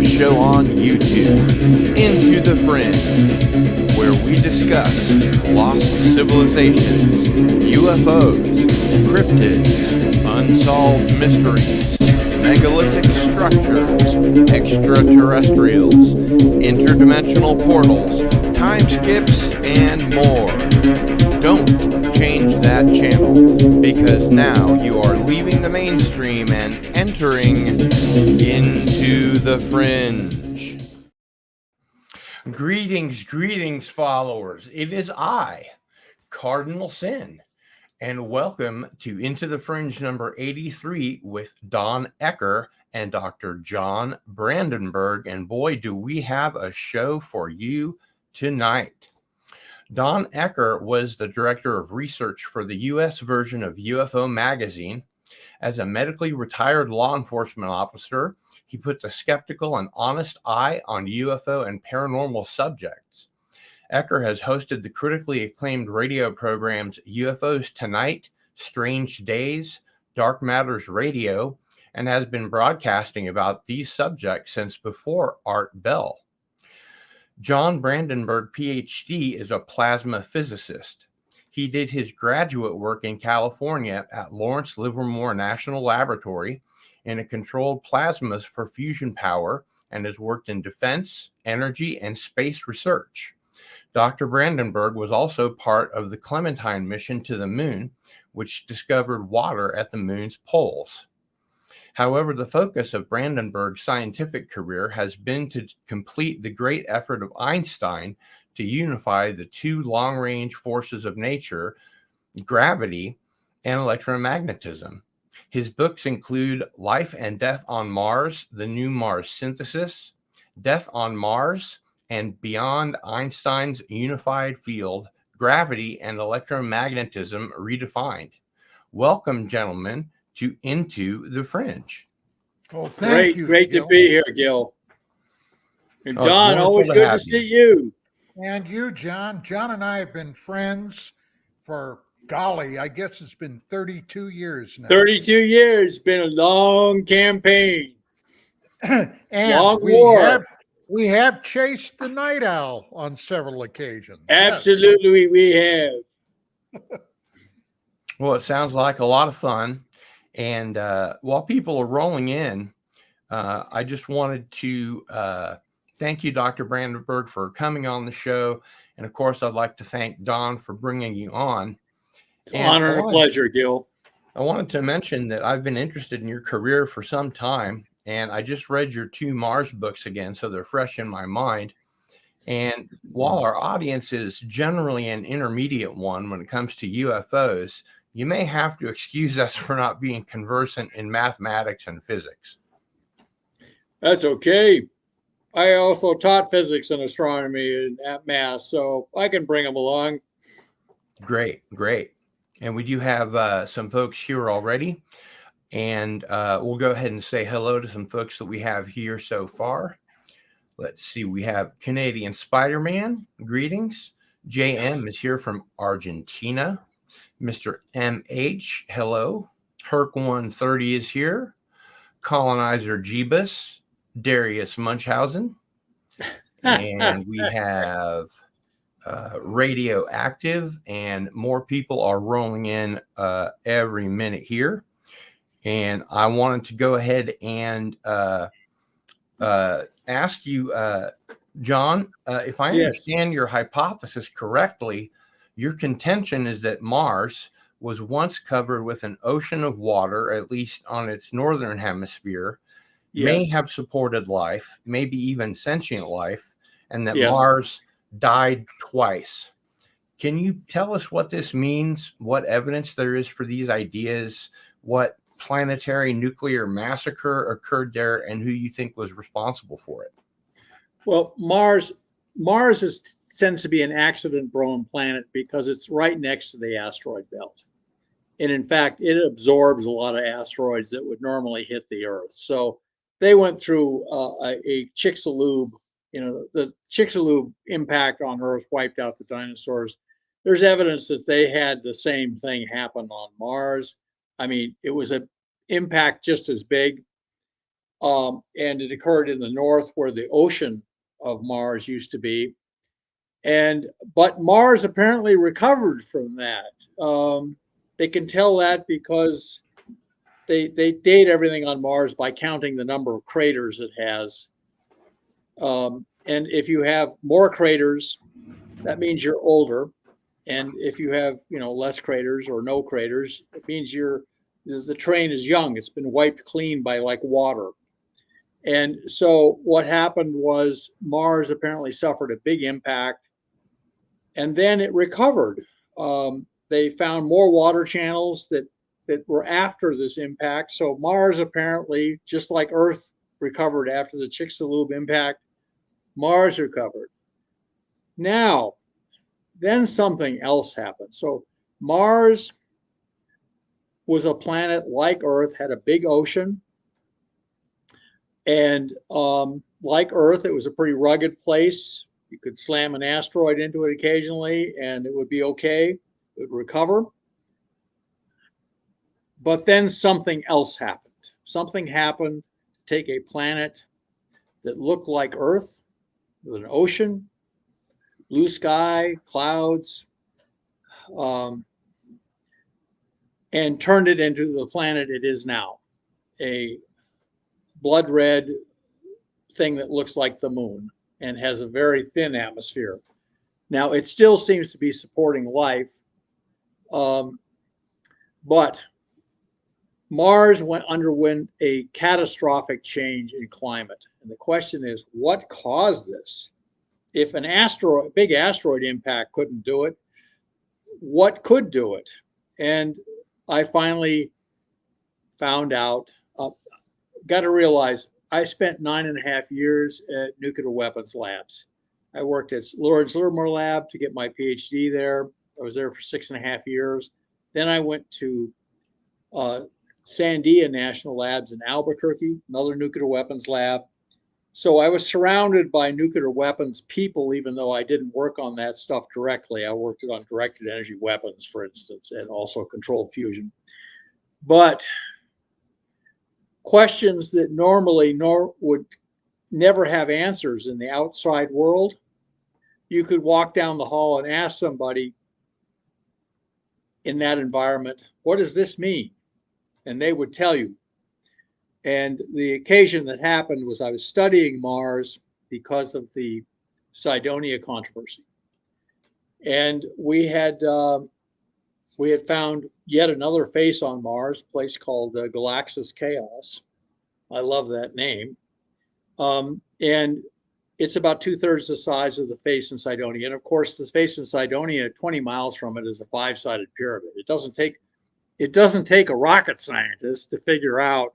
Show on YouTube, Into the Fringe, where we discuss lost civilizations, UFOs, cryptids, unsolved mysteries, megalithic structures, extraterrestrials, interdimensional portals, time skips, and more. Don't change that channel, because now you are leaving the mainstream and entering into the fringe. Greetings, followers. It is I, Cardinal Sin, and welcome to Into the Fringe number 83 with Don Ecker and Dr. John Brandenburg. And boy, do we have a show for you tonight. Don Ecker was the director of research for the U.S. version of UFO Magazine. As a medically retired law enforcement officer, he puts a skeptical and honest eye on UFO and paranormal subjects. Ecker has hosted the critically acclaimed radio programs UFOs Tonight, Strange Days, Dark Matters Radio, and has been broadcasting about these subjects since before Art Bell. John Brandenburg, PhD, is a plasma physicist. He did his graduate work in California at Lawrence Livermore National Laboratory in a controlled plasmas for fusion power and has worked in defense, energy, and space research. Dr. Brandenburg was also part of the Clementine mission to the moon, which discovered water at the moon's poles. However, the focus of Brandenburg's scientific career has been to complete the great effort of Einstein to unify the two long-range forces of nature, gravity and electromagnetism. His books include Life and Death on Mars, The New Mars Synthesis, Death on Mars, and Beyond Einstein's Unified Field, Gravity and Electromagnetism Redefined. Welcome, gentlemen, to Into the Fringe. Oh, thank you. Great Gil. to be here, Gil. And Don, always good to see you. And you, John. John and I have been friends for, golly, I guess it's been 32 years now. 32 years. Been a long campaign. And long war. We have chased the night owl on several occasions. Absolutely, yes. We have. Well, it sounds like a lot of fun. And while people are rolling in, I just wanted to thank you, Dr. Brandenburg, for coming on the show. And of course, I'd like to thank Don for bringing you on. Honor and a pleasure, Gil. I wanted to mention that I've been interested in your career for some time, and I just read your 2 Mars books again, so they're fresh in my mind. And while our audience is generally an intermediate one when it comes to UFOs, you may have to excuse us for not being conversant in mathematics and physics. That's okay. I also taught physics and astronomy at Mass, so I can bring them along. Great. And we do have some folks here already. And we'll go ahead and say hello to some folks that we have here so far. Let's see. We have Canadian Spider-Man. Greetings. JM is here from Argentina. Mr. MH, hello. Herc 130 is here. Colonizer Jeebus, Darius Munchausen. And we have Radioactive, and more people are rolling in every minute here. And I wanted to go ahead and ask you, John, if I understand your hypothesis correctly, your contention is that Mars was once covered with an ocean of water, at least on its northern hemisphere, may have supported life, maybe even sentient life, and that Mars died twice. Can you tell us what this means, what evidence there is for these ideas, what planetary nuclear massacre occurred there, and who you think was responsible for it? Well, Mars tends to be an accident-prone planet because it's right next to the asteroid belt. And in fact, it absorbs a lot of asteroids that would normally hit the Earth. So they went through a Chicxulub, the Chicxulub impact on Earth wiped out the dinosaurs. There's evidence that they had the same thing happen on Mars. I mean, it was an impact just as big. And it occurred in the north where the ocean of Mars used to be. But Mars apparently recovered from that. They can tell that because they date everything on Mars by counting the number of craters it has. And if you have more craters, that means you're older. And if you have, less craters or no craters, it means the terrain is young. It's been wiped clean by like water. And so what happened was Mars apparently suffered a big impact, and then it recovered. They found more water channels that were after this impact. So Mars apparently, just like Earth recovered after the Chicxulub impact, Mars recovered. Now, then something else happened. So Mars was a planet like Earth, had a big ocean. And like Earth, it was a pretty rugged place. You could slam an asteroid into it occasionally and it would be okay. It would recover. But then something else happened. Something happened to take a planet that looked like Earth with an ocean, blue sky, clouds, and turned it into the planet it is now, a blood red thing that looks like the moon and has a very thin atmosphere. Now, it still seems to be supporting life, but Mars underwent a catastrophic change in climate. And the question is, what caused this? If an big asteroid impact couldn't do it, what could do it? And I finally found out, got to realize, I spent 9.5 years at nuclear weapons labs. I worked at Lawrence Livermore Lab to get my PhD there. I was there for 6.5 years. Then I went to Sandia National Labs in Albuquerque, another nuclear weapons lab. So I was surrounded by nuclear weapons people, even though I didn't work on that stuff directly. I worked on directed energy weapons, for instance, and also controlled fusion. But questions that normally would never have answers in the outside world, you could walk down the hall and ask somebody in that environment, what does this mean? And they would tell you. And the occasion that happened was I was studying Mars because of the Cydonia controversy. And we had found yet another face on Mars, a place called Galaxis Chaos. I love that name. And it's about 2/3 the size of the face in Cydonia. And of course, the face in Cydonia, 20 miles from it, is a 5-sided pyramid. It doesn't take a rocket scientist to figure out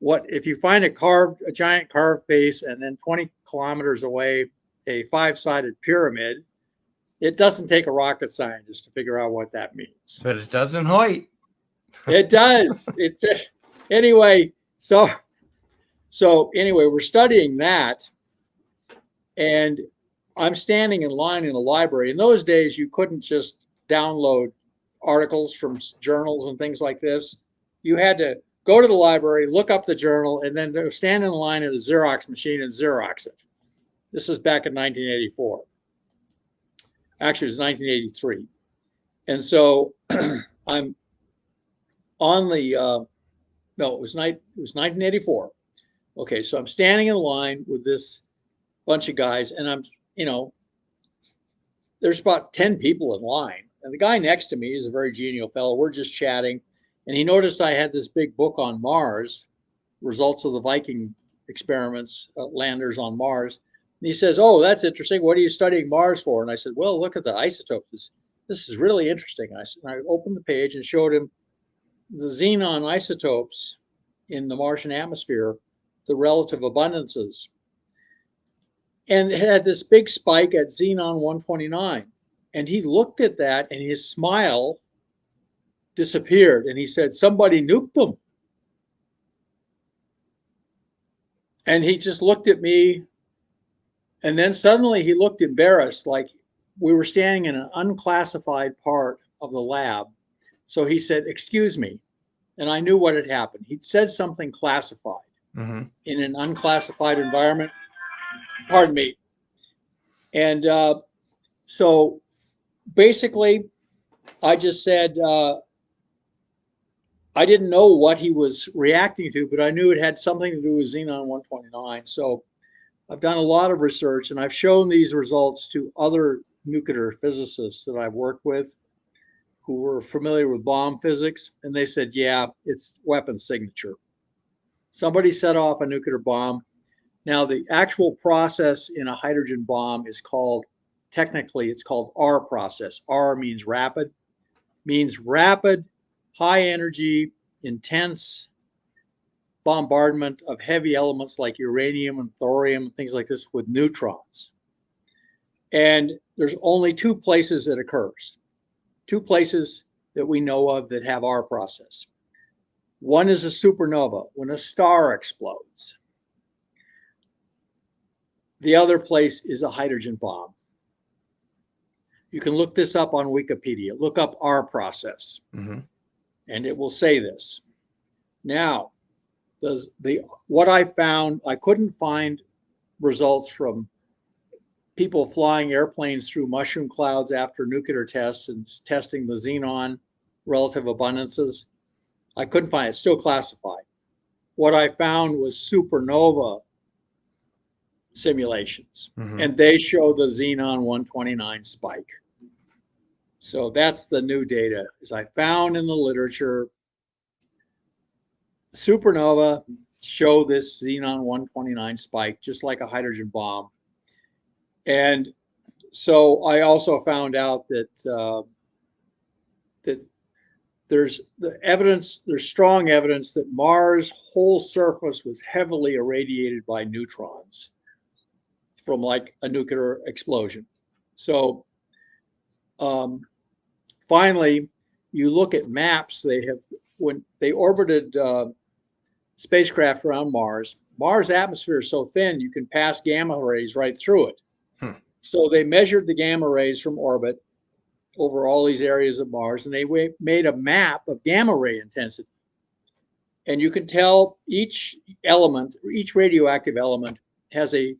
what, if you find a giant carved face and then 20 kilometers away, a 5-sided pyramid, it doesn't take a rocket scientist to figure out what that means. But it doesn't Hoyt. It does. Anyway, so anyway, we're studying that, and I'm standing in line in a library. In those days, you couldn't just download articles from journals and things like this. You had to go to the library, look up the journal, and then stand in line at a Xerox machine and Xerox it. This was back in 1984. Actually, it was 1983. And so I'm on the, no, it was 1984. Okay, so I'm standing in line with this bunch of guys, and I'm, there's about 10 people in line. And the guy next to me is a very genial fellow. We're just chatting. And he noticed I had this big book on Mars, results of the Viking experiments, landers on Mars. he says, "Oh, that's interesting. What are you studying Mars for?" And I said, "Well, look at the isotopes. This is really interesting." I opened the page and showed him the xenon isotopes in the Martian atmosphere, the relative abundances. And it had this big spike at xenon 129. And he looked at that and his smile disappeared. And he said, "Somebody nuked them." And he just looked at me. And then suddenly he looked embarrassed, like we were standing in an unclassified part of the lab. So he said, "Excuse me." And I knew what had happened. He'd said something classified in an unclassified environment. Pardon me. And so basically, I just said, I didn't know what he was reacting to, but I knew it had something to do with xenon 129. So I've done a lot of research, and I've shown these results to other nuclear physicists that I've worked with who were familiar with bomb physics. And they said, yeah, it's weapon signature. Somebody set off a nuclear bomb. Now, the actual process in a hydrogen bomb is called, technically, it's called R process. R means rapid, high energy, intense bombardment of heavy elements like uranium and thorium, things like this, with neutrons. And there's only two places it occurs, two places that we know of that have R process. One is a supernova, when a star explodes. The other place is a hydrogen bomb. You can look this up on Wikipedia. Look up R process, and it will say this. Now, what I found, I couldn't find results from people flying airplanes through mushroom clouds after nuclear tests and testing the xenon relative abundances. I couldn't find it. It's still classified. What I found was supernova simulations, and they show the xenon 129 spike. So that's the new data, as I found in the literature. Supernova show this xenon 129 spike, just like a hydrogen bomb. And so I also found out that there's strong evidence that Mars' whole surface was heavily irradiated by neutrons from like a nuclear explosion. So finally, you look at maps they have, when they orbited spacecraft around Mars. Mars' atmosphere is so thin you can pass gamma rays right through it. So they measured the gamma rays from orbit over all these areas of Mars, and they made a map of gamma ray intensity. And you can tell each element, each radioactive element has a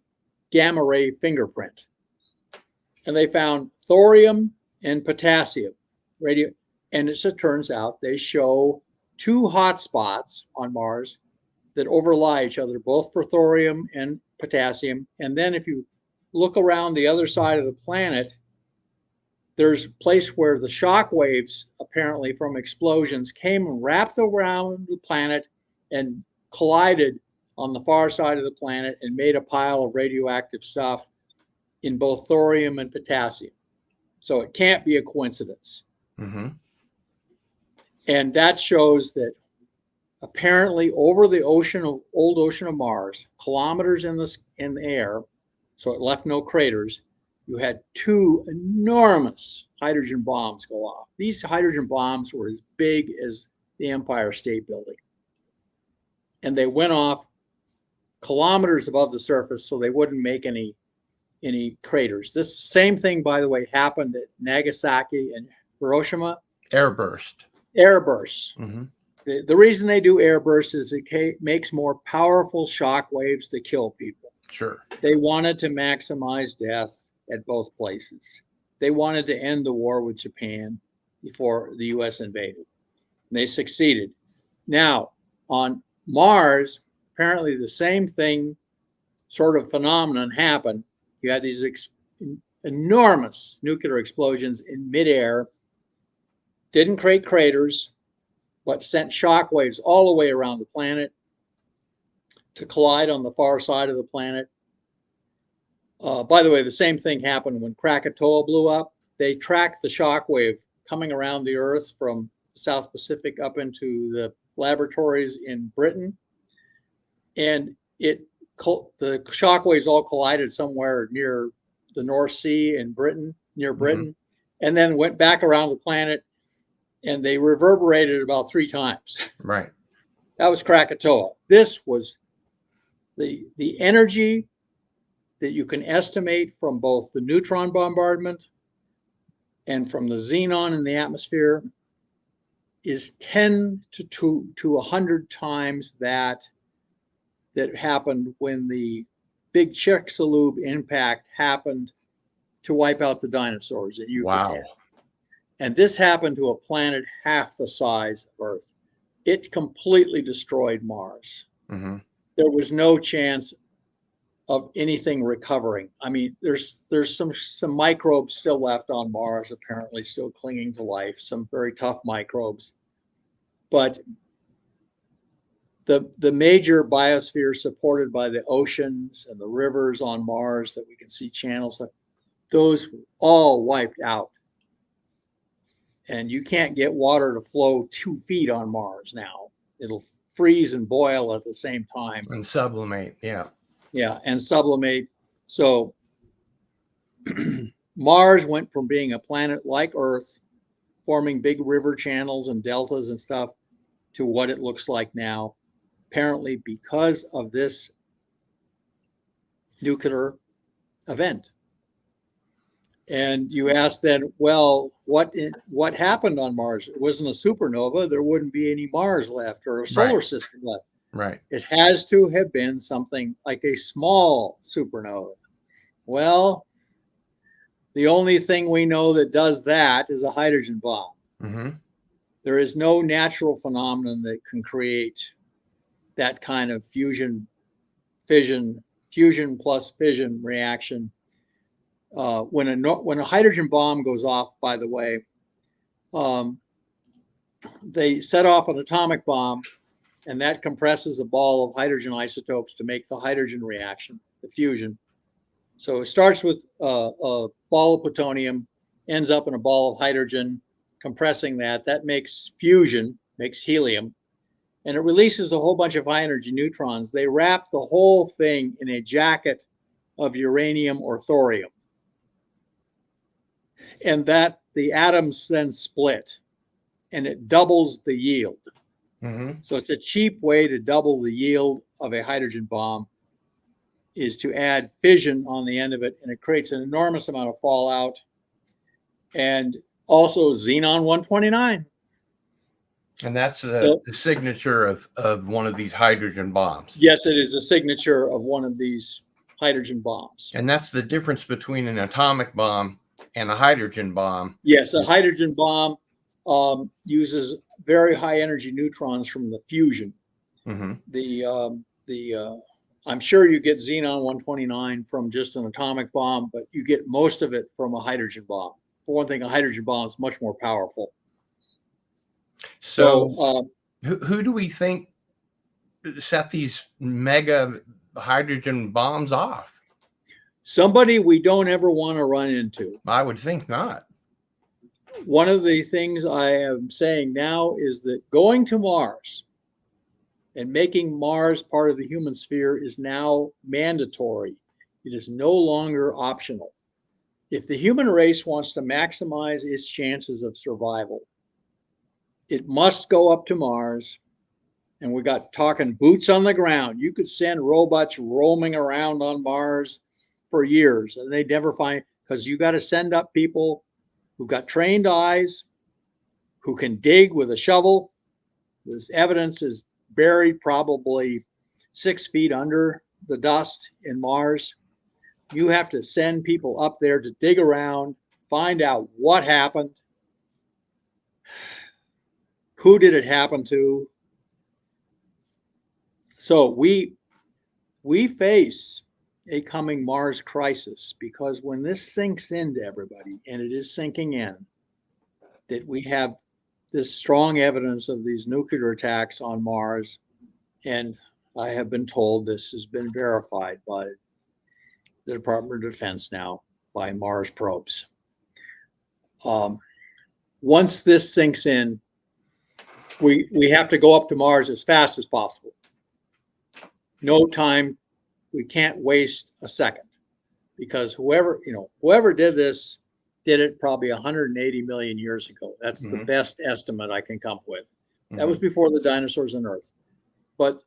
gamma ray fingerprint. And they found thorium and potassium and as it turns out, they show two hotspots on Mars that overlie each other, both for thorium and potassium. And then if you look around the other side of the planet, there's a place where the shock waves, apparently from explosions, came and wrapped around the planet and collided on the far side of the planet and made a pile of radioactive stuff in both thorium and potassium. So it can't be a coincidence. And that shows that apparently over the old ocean of Mars, kilometers in the air, so it left no craters, you had two enormous hydrogen bombs go off. These hydrogen bombs were as big as the Empire State Building. And they went off kilometers above the surface so they wouldn't make any craters. This same thing, by the way, happened at Nagasaki and Hiroshima. Airburst. The reason they do airbursts is it makes more powerful shock waves to kill people. Sure. They wanted to maximize death at both places. They wanted to end the war with Japan before the US invaded. And they succeeded. Now, on Mars, apparently the same thing, sort of phenomenon happened. You had these enormous nuclear explosions in midair, didn't create craters, but sent shock waves all the way around the planet to collide on the far side of the planet. By the way, the same thing happened when Krakatoa blew up. They tracked the shock wave coming around the Earth from the South Pacific up into the laboratories in Britain. And the shock waves all collided somewhere near the North Sea in Britain, near Britain, and then went back around the planet, and they reverberated about 3 times. Right. That was Krakatoa. This was the energy that you can estimate from both the neutron bombardment and from the xenon in the atmosphere is 10 to 100 times that happened when the big Chicxulub impact happened to wipe out the dinosaurs at Yucatan. Wow. And this happened to a planet half the size of Earth. It completely destroyed Mars. Mm-hmm. There was no chance of anything recovering. I mean, there's some microbes still left on Mars, apparently still clinging to life, some very tough microbes. But the major biosphere supported by the oceans and the rivers on Mars that we can see channels of, those all wiped out. And you can't get water to flow 2 feet on Mars now. It'll freeze and boil at the same time. And sublimate, yeah. Yeah, and sublimate. So Mars went from being a planet like Earth, forming big river channels and deltas and stuff, to what it looks like now, apparently because of this nuclear event. And you ask then, well, what happened on Mars? It wasn't a supernova. There wouldn't be any Mars left or a solar system left. Right. It has to have been something like a small supernova. Well, the only thing we know that does that is a hydrogen bomb. Mm-hmm. There is no natural phenomenon that can create that kind of fusion plus fission reaction. When a hydrogen bomb goes off, by the way, they set off an atomic bomb, and that compresses a ball of hydrogen isotopes to make the hydrogen reaction, the fusion. So it starts with a ball of plutonium, ends up in a ball of hydrogen, compressing that makes fusion, makes helium, and it releases a whole bunch of high energy neutrons. They wrap the whole thing in a jacket of uranium or thorium. And that the atoms then split, and it doubles the yield. Mm-hmm. So it's a cheap way to double the yield of a hydrogen bomb, is to add fission on the end of it, and it creates an enormous amount of fallout. And also xenon-129. And that's the signature of one of these hydrogen bombs. Yes, it is a signature of one of these hydrogen bombs. And that's the difference between an atomic bomb and a hydrogen bomb. Yes, a hydrogen bomb uses very high energy neutrons from the fusion. Mm-hmm. I'm sure you get xenon-129 from just an atomic bomb, but you get most of it from a hydrogen bomb. For one thing, a hydrogen bomb is much more powerful. So who do we think set these mega hydrogen bombs off? Somebody we don't ever want to run into. I would think not. One of the things I am saying now is that going to Mars and making Mars part of the human sphere is now mandatory. It is no longer optional. If the human race wants to maximize its chances of survival, it must go up to Mars. And we got talking boots on the ground. You could send robots roaming around on Mars for years, and they'd never find, because you got to send up people who've got trained eyes, who can dig with a shovel. This evidence is buried probably 6 feet under the dust in Mars. You have to send people up there to dig around, find out what happened, who did it happen to. So we face a coming Mars crisis, because when this sinks into everybody, and it is sinking in, that we have this strong evidence of these nuclear attacks on Mars, and I have been told this has been verified by the Department of Defense now by Mars probes. Once this sinks in, we have to go up to Mars as fast as possible. No time. We can't waste a second, because whoever did this did it probably 180 million years ago. That's the best estimate I can come up with. That was before the dinosaurs on Earth. But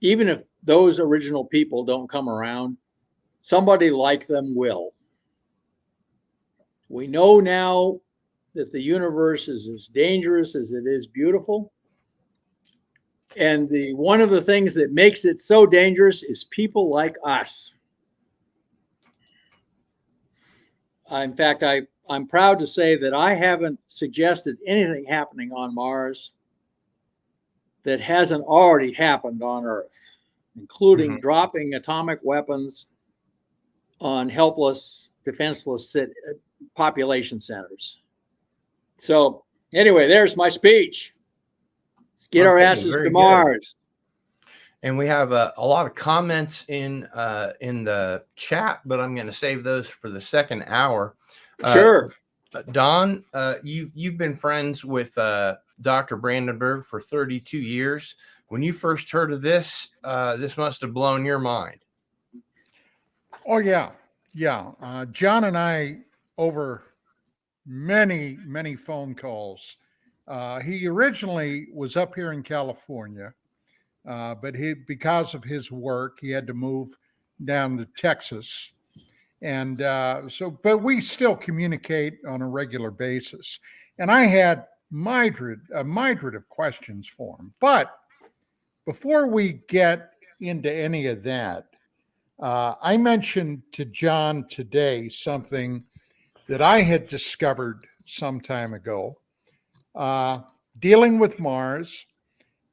even if those original people don't come around, somebody like them will. We know now that the universe is as dangerous as it is beautiful. And one of the things that makes it so dangerous is people like us. In fact, I'm proud to say that I haven't suggested anything happening on Mars that hasn't already happened on Earth, including dropping atomic weapons on helpless, defenseless population centers. So anyway, there's my speech. Let's get our asses to Mars. And we have a lot of comments in the chat, but I'm going to save those for the second hour. Sure. Don, you've been friends with Dr. Brandenburg for 32 years. When you first heard of this, this must have blown your mind. Oh, yeah. Yeah. John and I, over many, many phone calls. He originally was up here in California, but because of his work, he had to move down to Texas. And but we still communicate on a regular basis. And I had a myriad of questions for him. But before we get into any of that, I mentioned to John today something that I had discovered some time ago, dealing with Mars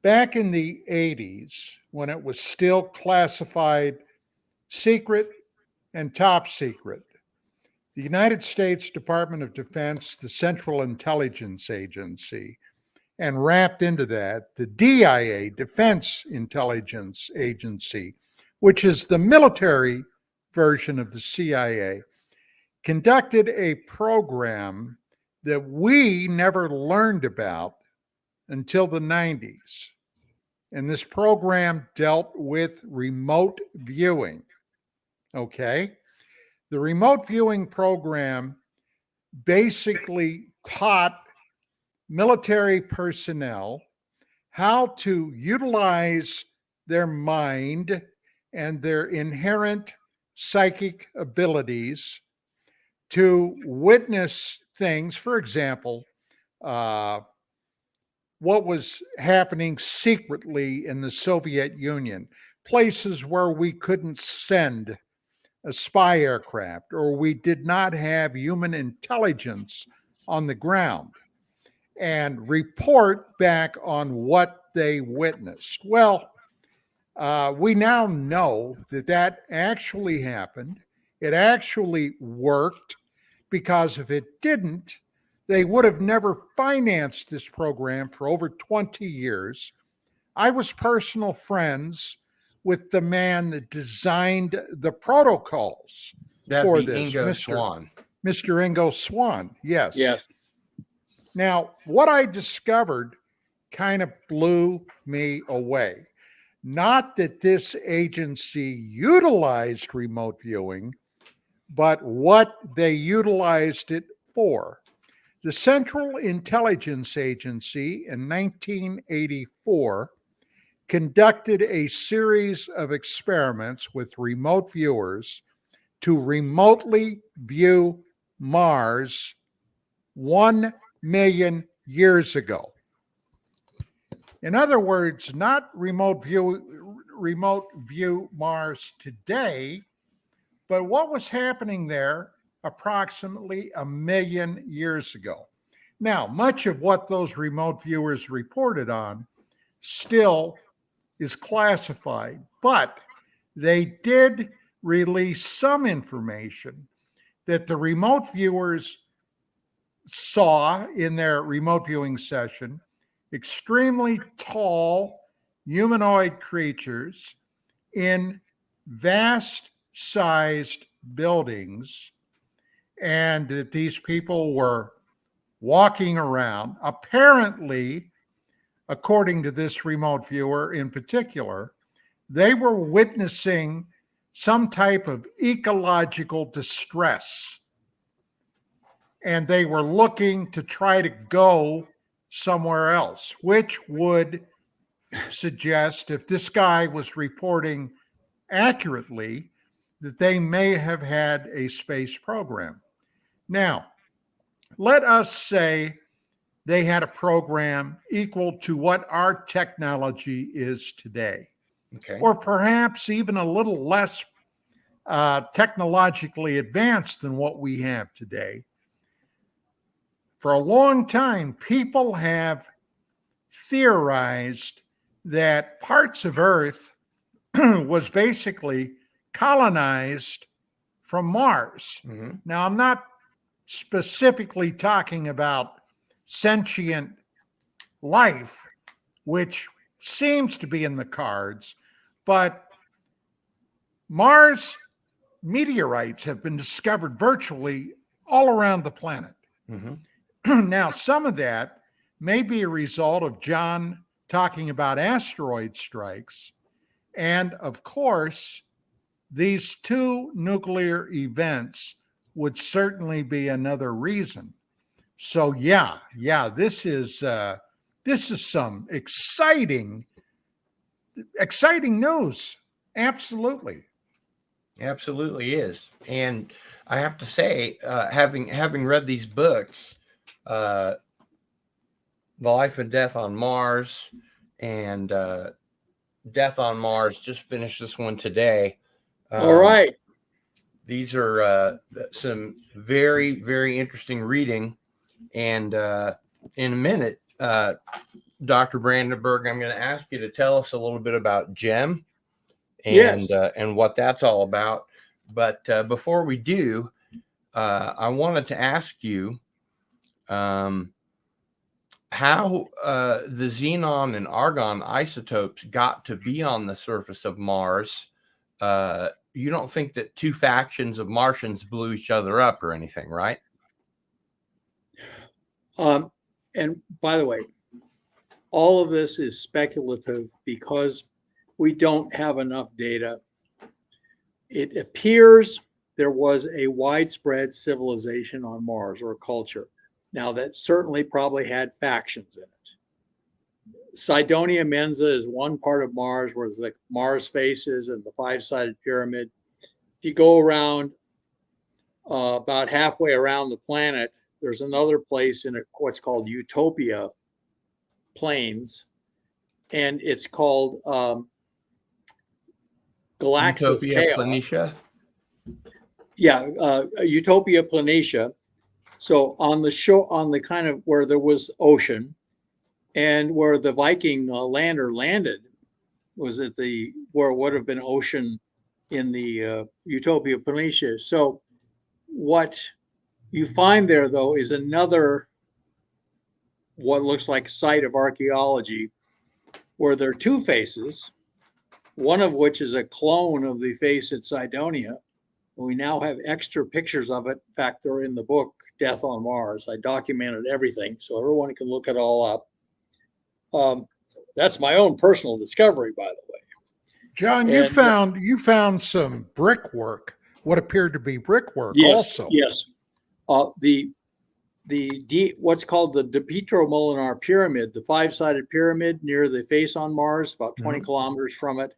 back in the 80s, when it was still classified secret and top secret. The United States Department of Defense, the Central Intelligence Agency, and wrapped into that, the DIA, Defense Intelligence Agency, which is the military version of the CIA, conducted a program that we never learned about until the 90s. And this program dealt with remote viewing. Okay? The remote viewing program basically taught military personnel how to utilize their mind and their inherent psychic abilities to witness things. For example, what was happening secretly in the Soviet Union, places where we couldn't send a spy aircraft, or we did not have human intelligence on the ground, and report back on what they witnessed. Well, we now know that actually happened. It actually worked, because if it didn't, they would have never financed this program for over 20 years. I was personal friends with the man that designed the protocols for this, Mr. Ingo Swann. Yes. Yes. Now, what I discovered kind of blew me away. Not that this agency utilized remote viewing, but what they utilized it for. The Central Intelligence Agency in 1984 conducted a series of experiments with remote viewers to remotely view Mars 1 million years ago. In other words, not remote view Mars today, but what was happening there approximately 1 million years ago. Now, much of what those remote viewers reported on still is classified, but they did release some information that the remote viewers saw in their remote viewing session: extremely tall humanoid creatures in vast-sized buildings, and that these people were walking around. Apparently, according to this remote viewer in particular, they were witnessing some type of ecological distress. And they were looking to try to go somewhere else, which would suggest, if this guy was reporting accurately, that they may have had a space program. Now, let us say they had a program equal to what our technology is today, Okay. or perhaps even a little less technologically advanced than what we have today. For a long time, people have theorized that parts of Earth was basically colonized from Mars. Mm-hmm. Now, I'm not specifically talking about sentient life, which seems to be in the cards, but Mars meteorites have been discovered virtually all around the planet. Mm-hmm. Now, some of that may be a result of John talking about asteroid strikes. And of course, these two nuclear events would certainly be another reason. So yeah, this is some exciting news. Absolutely. Absolutely is. And I have to say, having read these books, The Life and Death on Mars and Death on Mars, just finished this one today. All right. These are some very, very interesting reading. And in a minute, Dr. Brandenburg, I'm going to ask you to tell us a little bit about GEM and Yes. and what that's all about. But before we do, I wanted to ask you how the xenon and argon isotopes got to be on the surface of Mars. You don't think that two factions of Martians blew each other up or anything, right? And by the way, all of this is speculative because we don't have enough data. It appears there was a widespread civilization on Mars, or a culture. Now, that certainly probably had factions in it. Cydonia Mensa is one part of Mars where the Mars faces and the five-sided pyramid. If you go around about halfway around the planet, there's another place in what's called Utopia Plains, and it's called Galaxis Utopia Chaos. Planitia. Yeah, Utopia Planitia. So on the kind of where there was ocean, and where the Viking lander landed was at where it would have been ocean in the Utopia Planitia. So what you find there, though, is another what looks like site of archaeology where there are two faces, one of which is a clone of the face at Cydonia. We now have extra pictures of it. In fact, they're in the book, Death on Mars. I documented everything so everyone can look it all up. That's my own personal discovery, by the way. John, you found some brickwork, what appeared to be brickwork, also. Yes. What's called the De Pietro Molinar Pyramid, the five-sided pyramid near the face on Mars, about 20 kilometers from it,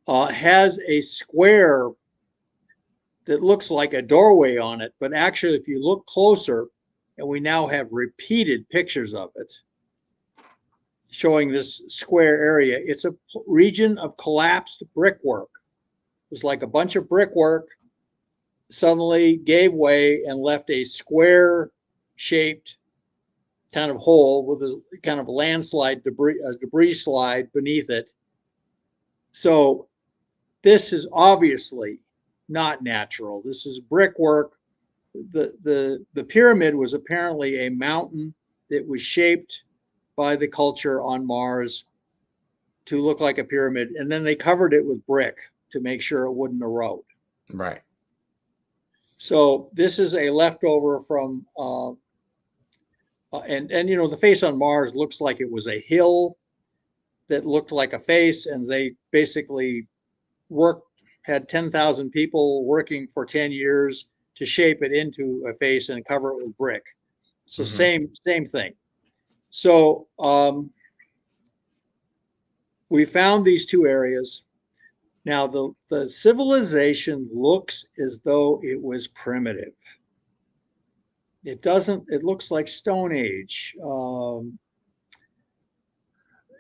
has a square that looks like a doorway on it. But actually, if you look closer, and we now have repeated pictures of it, showing this square area, it's a region of collapsed brickwork. It was like a bunch of brickwork suddenly gave way and left a square shaped kind of hole with a kind of landslide debris slide beneath it. So this is obviously not natural. This is brickwork. The pyramid was apparently a mountain that was shaped by the culture on Mars to look like a pyramid, and then they covered it with brick to make sure it wouldn't erode. Right. So this is a leftover from, and you know, the face on Mars looks like it was a hill that looked like a face, and they basically had 10,000 people working for 10 years to shape it into a face and cover it with brick. So same thing. So we found these two areas. Now the civilization looks as though it was primitive. It doesn't, it looks like Stone Age, you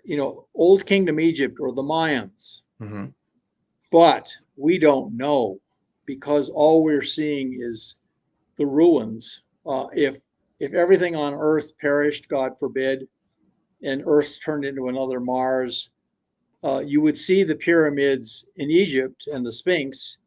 know, Old Kingdom Egypt or the Mayans. Mm-hmm. But we don't know, because all we're seeing is the ruins. If everything on Earth perished, God forbid, and Earth turned into another Mars, you would see the pyramids in Egypt and the Sphinx,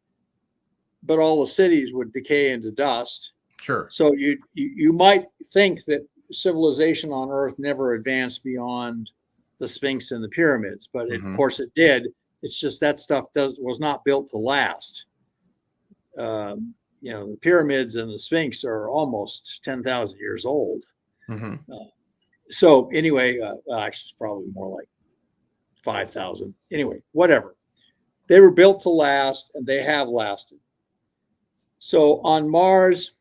but all the cities would decay into dust. Sure. So you might think that civilization on Earth never advanced beyond the Sphinx and the pyramids, but of course it did. It's just that stuff was not built to last. You know, the pyramids and the Sphinx are almost 10,000 years old. So anyway, well, actually, it's probably more like 5,000. Anyway, whatever. They were built to last, and they have lasted. So on Mars,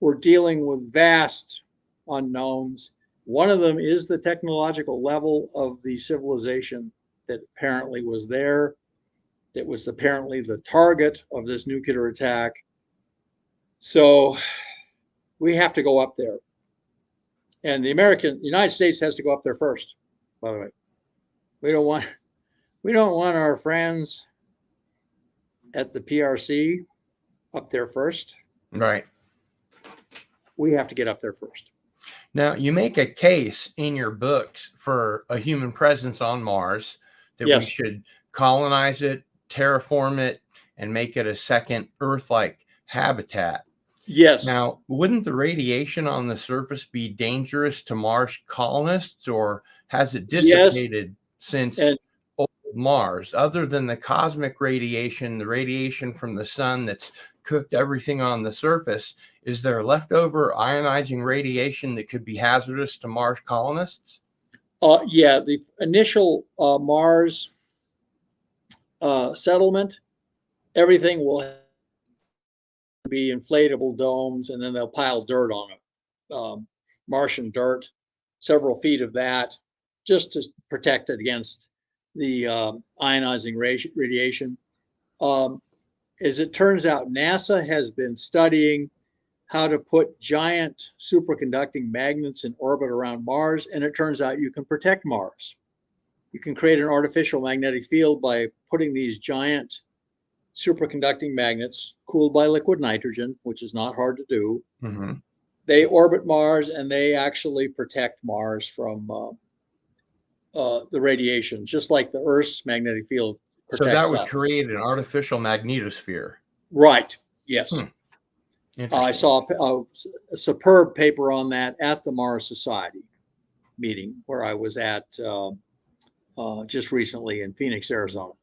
we're dealing with vast unknowns. One of them is the technological level of the civilization that apparently was there, that was apparently the target of this nuclear attack. So we have to go up there. And the United States has to go up there first, by the way. We don't want our friends at the PRC up there first. Right. We have to get up there first. Now, you make a case in your books for a human presence on Mars, that we should colonize it, terraform it, and make it a second Earth-like habitat. Yes. Now, wouldn't the radiation on the surface be dangerous to Mars colonists, or has it dissipated since old Mars? Other than the cosmic radiation, the radiation from the sun that's cooked everything on the surface, is there leftover ionizing radiation that could be hazardous to Mars colonists? Yeah, the initial Mars settlement, everything will be inflatable domes, and then they'll pile dirt on it, Martian dirt, several feet of that, just to protect it against the ionizing radiation. As it turns out, NASA has been studying how to put giant superconducting magnets in orbit around Mars, and it turns out you can protect Mars. You can create an artificial magnetic field by putting these giant superconducting magnets cooled by liquid nitrogen, which is not hard to do. They orbit Mars, and they actually protect Mars from the radiation, just like the Earth's magnetic field protects us. So that would create an artificial magnetosphere. Right. Yes. I saw a superb paper on that at the Mars Society meeting where I was at just recently in Phoenix, Arizona.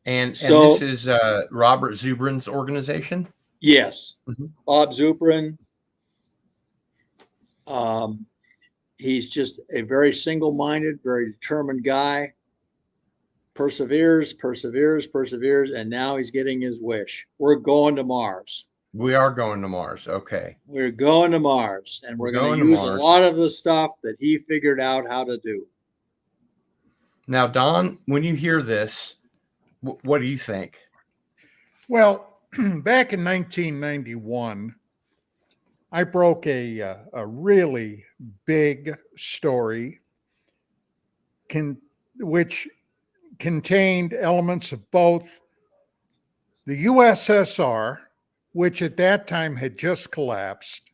And this is Robert Zubrin's organization? Yes. Bob Zubrin. He's just a very single-minded, very determined guy. Perseveres, and now he's getting his wish. We're going to Mars. We are going to Mars. Okay. We're going to Mars, and we're going to use a lot of the stuff that he figured out how to do. Now, Don, when you hear this, what do you think? Well, back in 1991, I broke a really big story which contained elements of both the USSR, which at that time had just collapsed,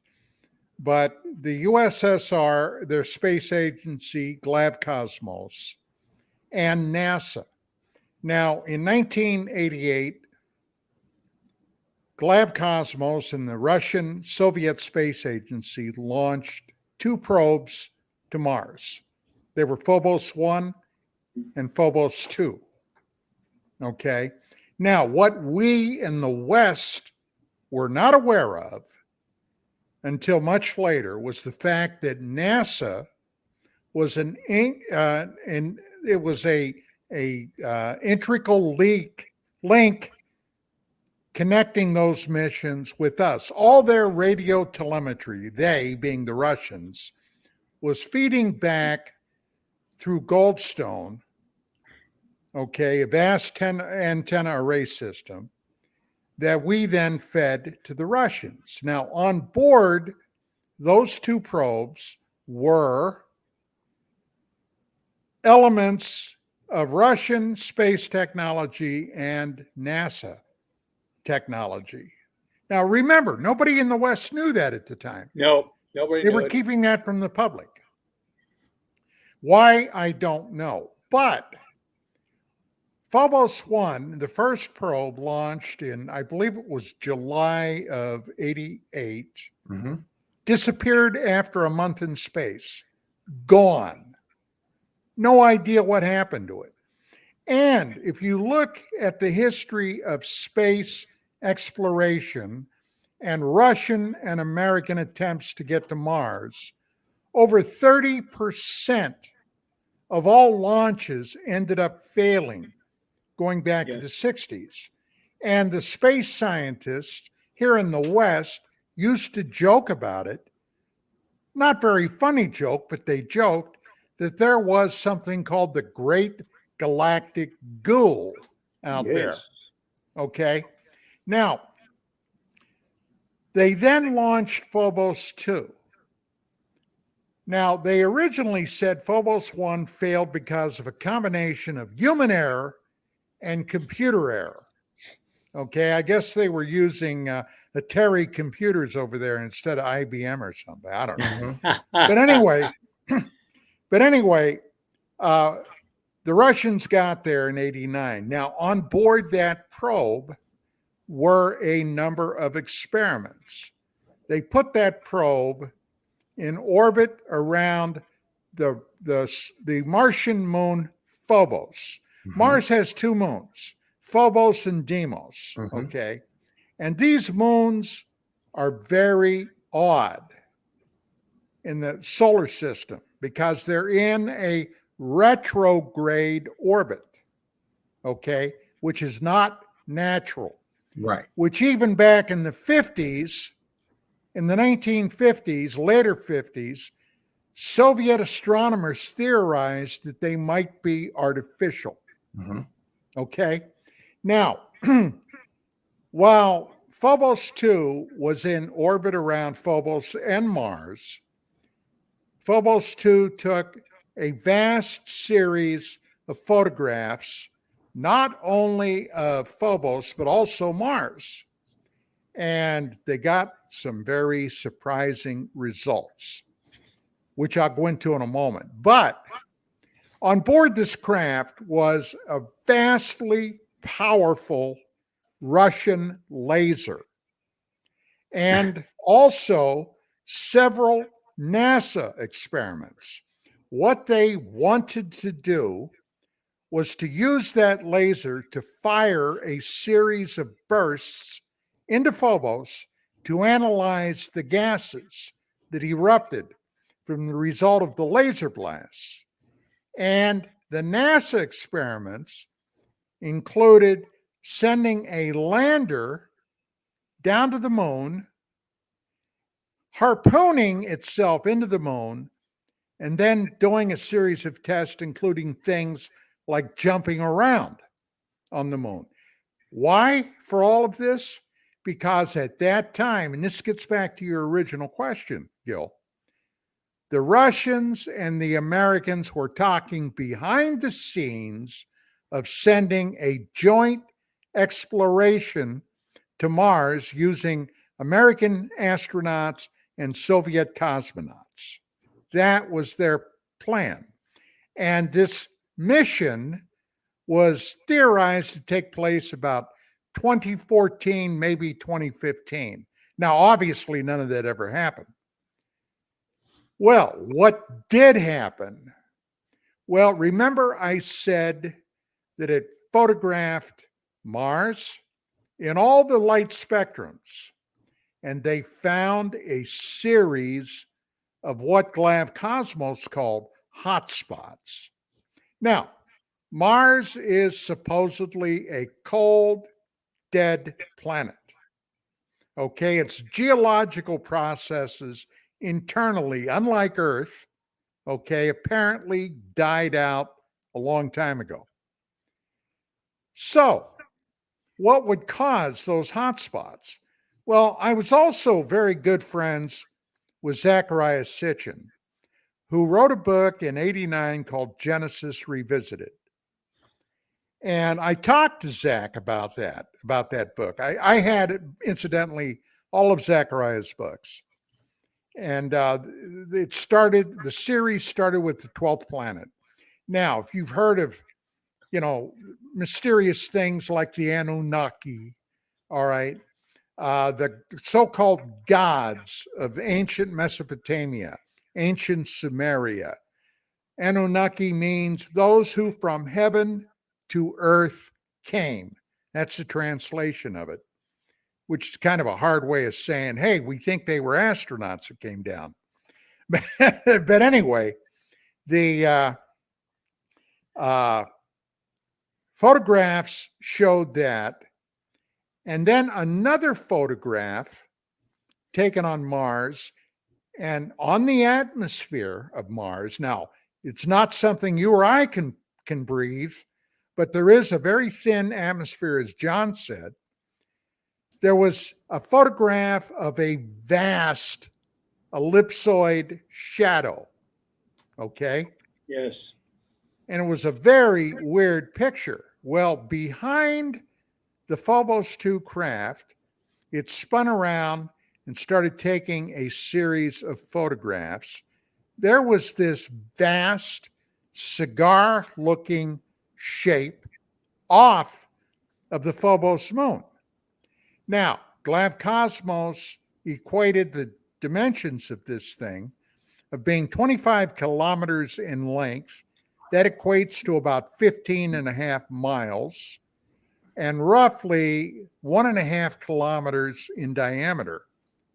but the USSR, their space agency, Glavcosmos, and NASA. Now, in 1988, Glavcosmos and the Russian Soviet Space Agency launched 2 probes to Mars. They were Phobos 1 and Phobos 2. Okay. Now, what we in the West were not aware of until much later was the fact that NASA was an integral link connecting those missions with us. All their radio telemetry, they being the Russians, was feeding back through Goldstone, okay, a vast antenna array system that we then fed to the Russians. Now, on board those two probes were elements of Russian space technology and NASA technology. Now, remember, nobody in the West knew that at the time. No, nobody They knew were it. keeping that from the public. Why, I don't know. But Phobos 1, the first probe launched in, I believe it was July of 88, disappeared after a month in space. Gone. No idea what happened to it. And if you look at the history of space exploration and Russian and American attempts to get to Mars, over 30% of all launches ended up failing, going back to the 60s. And the space scientists here in the West used to joke about it. Not very funny joke, but they joked that there was something called the Great Galactic Ghoul out there. Okay. Now, they then launched Phobos 2. Now, they originally said Phobos 1 failed because of a combination of human error and computer error. Okay, I guess they were using Atari computers over there instead of IBM or something. I don't know. But anyway, the Russians got there in 89. Now, on board that probe were a number of experiments. They put that probe in orbit around the Martian moon Phobos. Mars has two moons, Phobos and Deimos, okay? And these moons are very odd in the solar system because they're in a retrograde orbit, okay, which is not natural. Right. Which even back in the 50s, in the 1950s, later 50s, Soviet astronomers theorized that they might be artificial. Okay. Now, while Phobos 2 was in orbit around Phobos and Mars, Phobos 2 took a vast series of photographs, not only of Phobos, but also Mars. And they got some very surprising results, which I'll go into in a moment. But on board this craft was a vastly powerful Russian laser and also several NASA experiments. What they wanted to do was to use that laser to fire a series of bursts into Phobos to analyze the gases that erupted from the result of the laser blasts. And the NASA experiments included sending a lander down to the moon, harpooning itself into the moon, and then doing a series of tests, including things like jumping around on the moon. Why for all of this? Because at that time, and this gets back to your original question, Gil, the Russians and the Americans were talking behind the scenes of sending a joint exploration to Mars using American astronauts and Soviet cosmonauts. That was their plan. And this mission was theorized to take place about 2014, maybe 2015. Now, obviously, none of that ever happened. Well, what did happen? Well, remember I said that it photographed Mars in all the light spectrums. and they found a series of what Glavcosmos called hotspots. Now, Mars is supposedly a cold, dead planet. Okay, its geological processes internally, unlike Earth, okay, apparently died out a long time ago. So, what would cause those hotspots? Well, I was also very good friends with Zacharias Sitchin, who wrote a book in '89 called Genesis Revisited. And I talked to Zach about that book. I had, incidentally, all of Zacharias' books. And the series started with the 12th planet. Now, if you've heard of, mysterious things like the Anunnaki, all right, the so-called gods of ancient Mesopotamia, ancient Sumeria. Anunnaki means those who from heaven to earth came. That's the translation of it, which is kind of a hard way of saying, hey, we think they were astronauts that came down. But anyway, the photographs showed that. And then another photograph taken on Mars and on the atmosphere of Mars. Now, it's not something you or I can breathe, but there is a very thin atmosphere, as John said. There was a photograph of a vast ellipsoid shadow. Okay? Yes. And it was a very weird picture. Well, behind the Phobos 2 craft, it spun around and started taking a series of photographs. There was this vast cigar-looking shape off of the Phobos moon. Now, Glavcosmos equated the dimensions of this thing of being 25 kilometers in length. That equates to about 15 and a half miles and roughly 1.5 kilometers in diameter,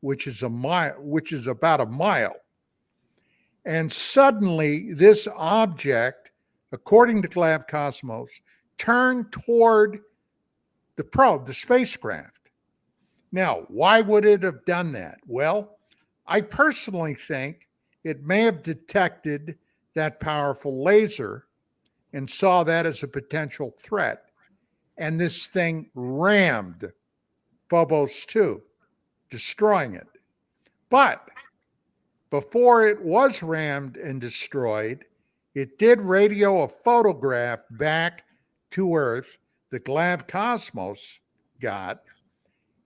which is about a mile. And suddenly this object, according to Glavcosmos, turned toward the probe, the spacecraft. Now, why would it have done that? Well, I personally think it may have detected that powerful laser and saw that as a potential threat. And this thing rammed Phobos 2, destroying it. But before it was rammed and destroyed, it did radio a photograph back to Earth that Glavcosmos got.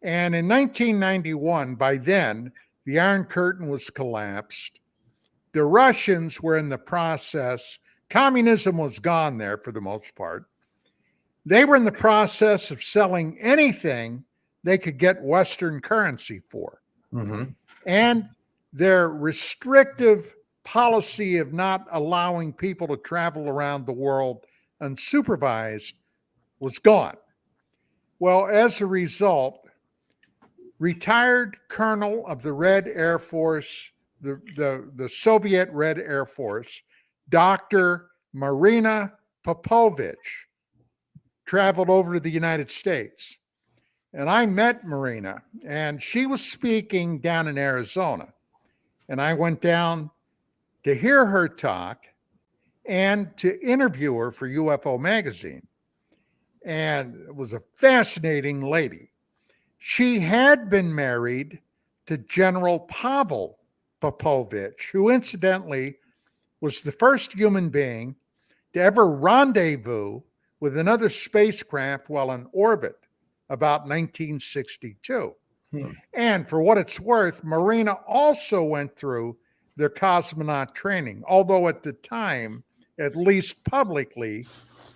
And in 1991, by then, the Iron Curtain was collapsed. The Russians were in the process. Communism was gone there for the most part. They were in the process of selling anything they could get Western currency for. Mm-hmm. And their restrictive policy of not allowing people to travel around the world unsupervised was gone. Well, as a result, retired colonel of the Red Air Force, the Soviet Red Air Force, Dr. Marina Popovich, traveled over to the United States. And I met Marina, and she was speaking down in Arizona. And I went down to hear her talk and to interview her for UFO Magazine. And it was a fascinating lady. She had been married to General Pavel Popovich, who incidentally was the first human being to ever rendezvous with another spacecraft while in orbit about 1962. And for what it's worth, Marina also went through their cosmonaut training, although at the time, at least publicly,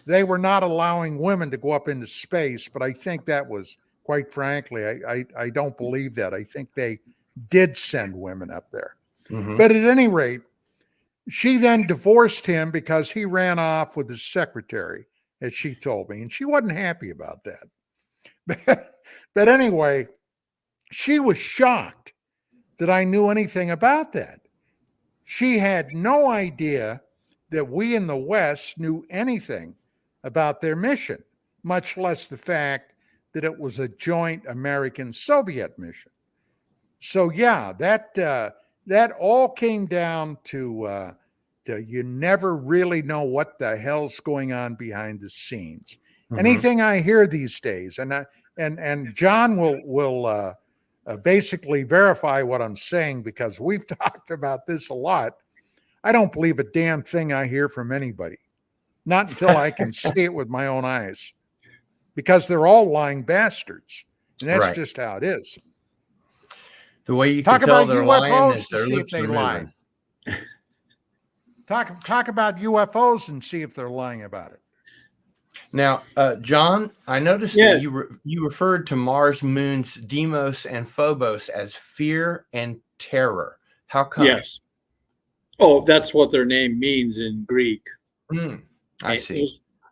they were not allowing women to go up into space. But I think that was, quite frankly, I don't believe that. I think they did send women up there. Mm-hmm. But at any rate, she then divorced him because he ran off with his secretary, as she told me, and she wasn't happy about that. But anyway, she was shocked that I knew anything about that. She had no idea that we in the West knew anything about their mission, much less the fact that it was a joint American-Soviet mission. So yeah, that all came down to you never really know what the hell's going on behind the scenes. Anything I hear these days, and John will basically verify what I'm saying because we've talked about this a lot. I don't believe a damn thing I hear from anybody, not until I can see it with my own eyes, because they're all lying bastards, and that's Right. just how it is. The way you Talk can tell about they're lying UFOs is to their see if lips they are lie. moving. Talk about UFOs and see if they're lying about it. Now, John, I noticed Yes. that you referred to Mars moons Deimos and Phobos as fear and terror. How come? Yes. Oh, that's what their name means in Greek. I see.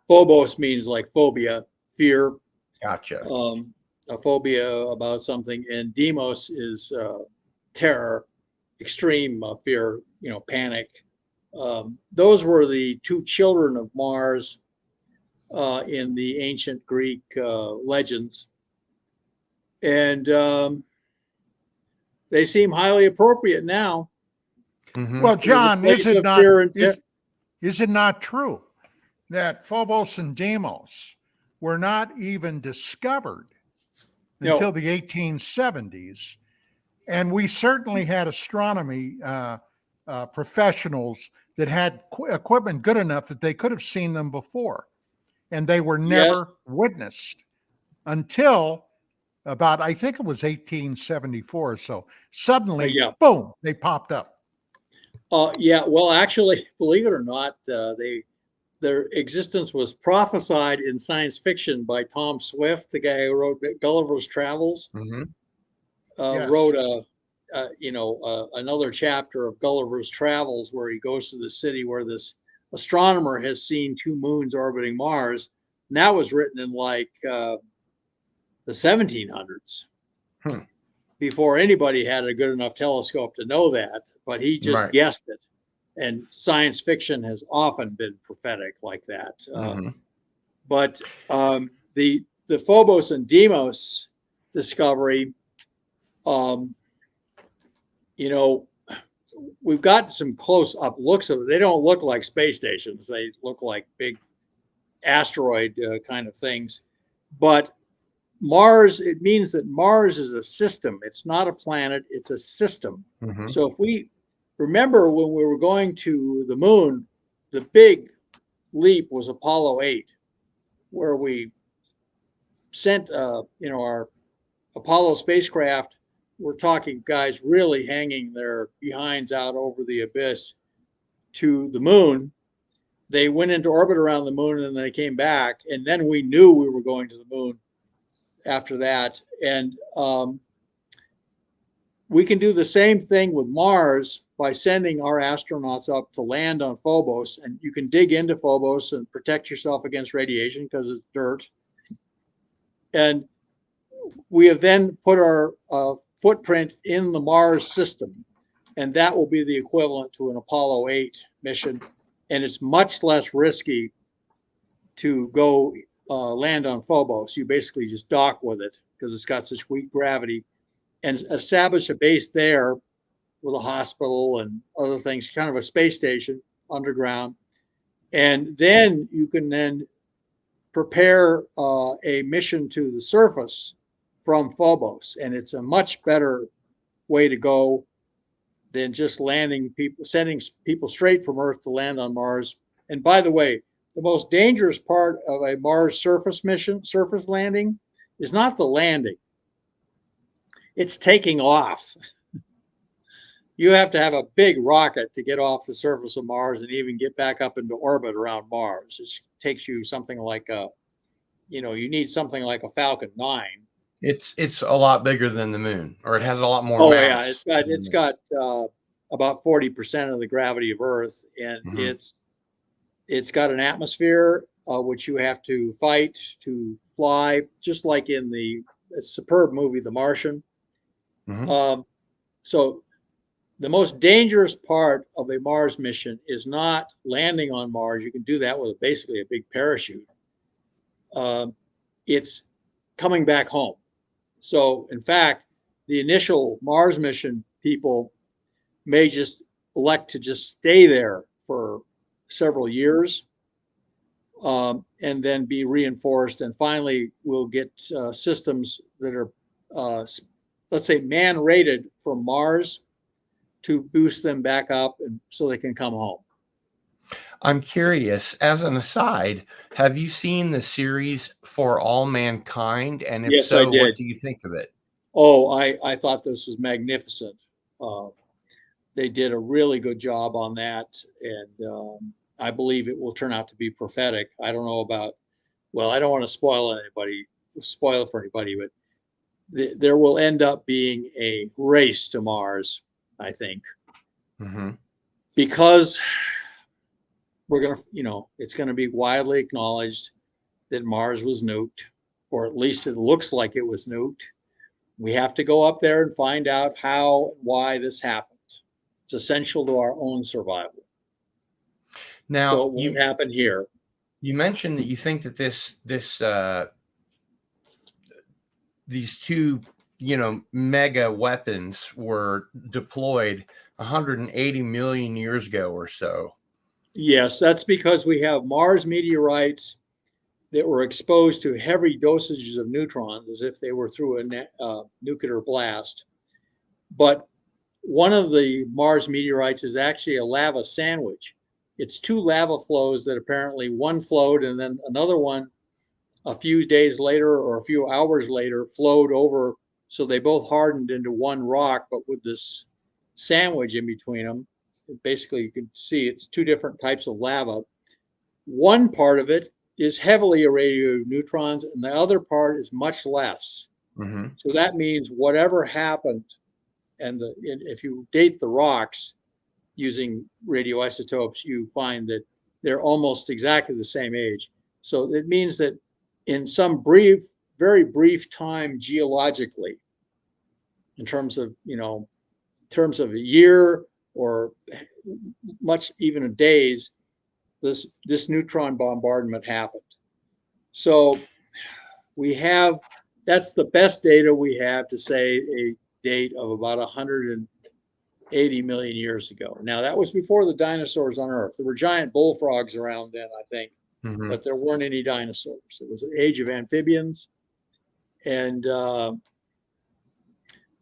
Phobos means like phobia, fear. Gotcha. A phobia about something, and Deimos is terror, extreme fear, panic. Those were the two children of Mars in the ancient Greek legends, and they seem highly appropriate now. Well, John, is it not true that Phobos and Deimos were not even discovered until the 1870s? And we certainly had astronomy professionals that had equipment good enough that they could have seen them before. And they were never witnessed until about, I think it was 1874 or so. Suddenly, boom, they popped up. Well, actually, believe it or not, their existence was prophesied in science fiction by Tom Swift, the guy who wrote Gulliver's Travels. Wrote another chapter of Gulliver's Travels where he goes to the city where this astronomer has seen two moons orbiting Mars. And that was written in like the 1700s. Before anybody had a good enough telescope to know that, but he just guessed it. And science fiction has often been prophetic like that. But the Phobos and Deimos discovery, we've got some close-up looks of it. They don't look like space stations. They look like big asteroid kind of things. But Mars, it means that Mars is a system. It's not a planet, it's a system. So if we remember when we were going to the moon, the big leap was Apollo 8, where we sent our Apollo spacecraft. We're talking guys really hanging their behinds out over the abyss to the moon. They went into orbit around the moon and then they came back, and then we knew we were going to the moon after that. And we can do the same thing with Mars by sending our astronauts up to land on Phobos, and you can dig into Phobos and protect yourself against radiation because it's dirt. And we have then put our footprint in the Mars system, and that will be the equivalent to an Apollo 8 mission. And it's much less risky to go land on Phobos. You basically just dock with it because it's got such weak gravity, and establish a base there with a hospital and other things, kind of a space station underground. And then you can then prepare a mission to the surface from Phobos. And it's a much better way to go than just sending people straight from Earth to land on Mars. And by the way, the most dangerous part of a Mars surface landing, is not the landing. It's taking off. You have to have a big rocket to get off the surface of Mars and even get back up into orbit around Mars. It takes you something like you need something like a Falcon 9. It's a lot bigger than the moon, or it has a lot more mass. Yeah, it's got about 40% of the gravity of Earth, and it's got an atmosphere which you have to fight to fly, just like in the superb movie The Martian. Mhm. So the most dangerous part of a Mars mission is not landing on Mars. You can do that with basically a big parachute. It's coming back home. So, in fact, the initial Mars mission people may just elect to just stay there for several years, and then be reinforced. And finally, we'll get systems that are, let's say, man-rated from Mars to boost them back up and so they can come home. I'm curious, as an aside, have you seen the series For All Mankind? And if Yes, I so, what did. do you think of it? Oh, I thought this was magnificent. They did a really good job on that, and I believe it will turn out to be prophetic. I don't know about, well, I don't want to spoil it for anybody, but there will end up being a race to Mars, I think, Hmm. because we're gonna, it's gonna be widely acknowledged that Mars was nuked, or at least it looks like it was nuked. We have to go up there and find out how, why this happened. It's essential to our own survival. So Now, it won't happen here. you mentioned that you think that these two, mega weapons were deployed 180 million years ago or so. Yes, that's because we have Mars meteorites that were exposed to heavy dosages of neutrons as if they were through a nuclear blast. But one of the Mars meteorites is actually a lava sandwich. It's two lava flows that apparently one flowed and then another one a few days later or a few hours later flowed over. So they both hardened into one rock, but with this sandwich in between them. Basically, you can see it's two different types of lava. One part of it is heavily irradiated neutrons, and the other part is much less. Hmm. So that means whatever happened, and if you date the rocks using radioisotopes, you find that they're almost exactly the same age. So it means that in some very brief time geologically, in terms of a year or much even days, this neutron bombardment happened. So that's the best data we have to say a date of about 180 million years ago. Now, that was before the dinosaurs on Earth. There were giant bullfrogs around then, I think, Hmm. but there weren't any dinosaurs. It was the age of amphibians. And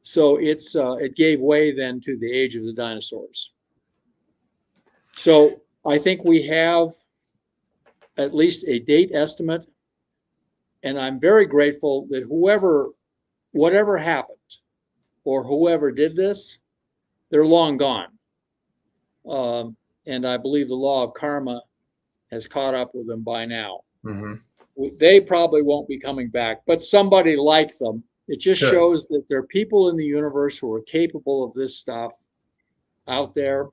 so it gave way then to the age of the dinosaurs. So I think we have at least a date estimate, and I'm very grateful that whatever happened, or whoever did this, they're long gone. And I believe the law of karma has caught up with them by now. Hmm. They probably won't be coming back, but somebody like them. It just Good. shows that there are people in the universe who are capable of this stuff out there,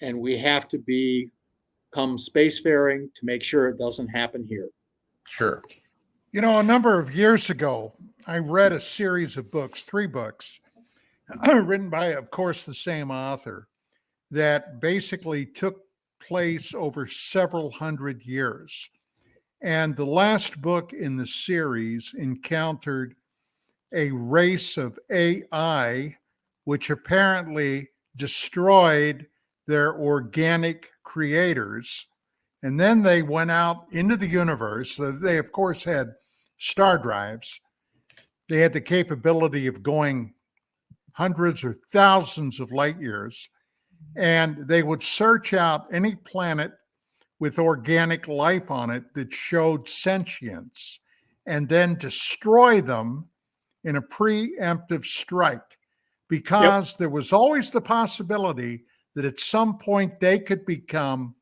and we have to become spacefaring to make sure it doesn't happen here. Sure. A number of years ago, I read a series of books, 3 books, written by, of course, the same author, that basically took place over several hundred years. And the last book in the series encountered a race of AI, which apparently destroyed their organic creators. And then they went out into the universe. They, of course, had star drives. They had the capability of going hundreds or thousands of light years. And they would search out any planet with organic life on it that showed sentience and then destroy them in a preemptive strike, because there was always the possibility that at some point they could become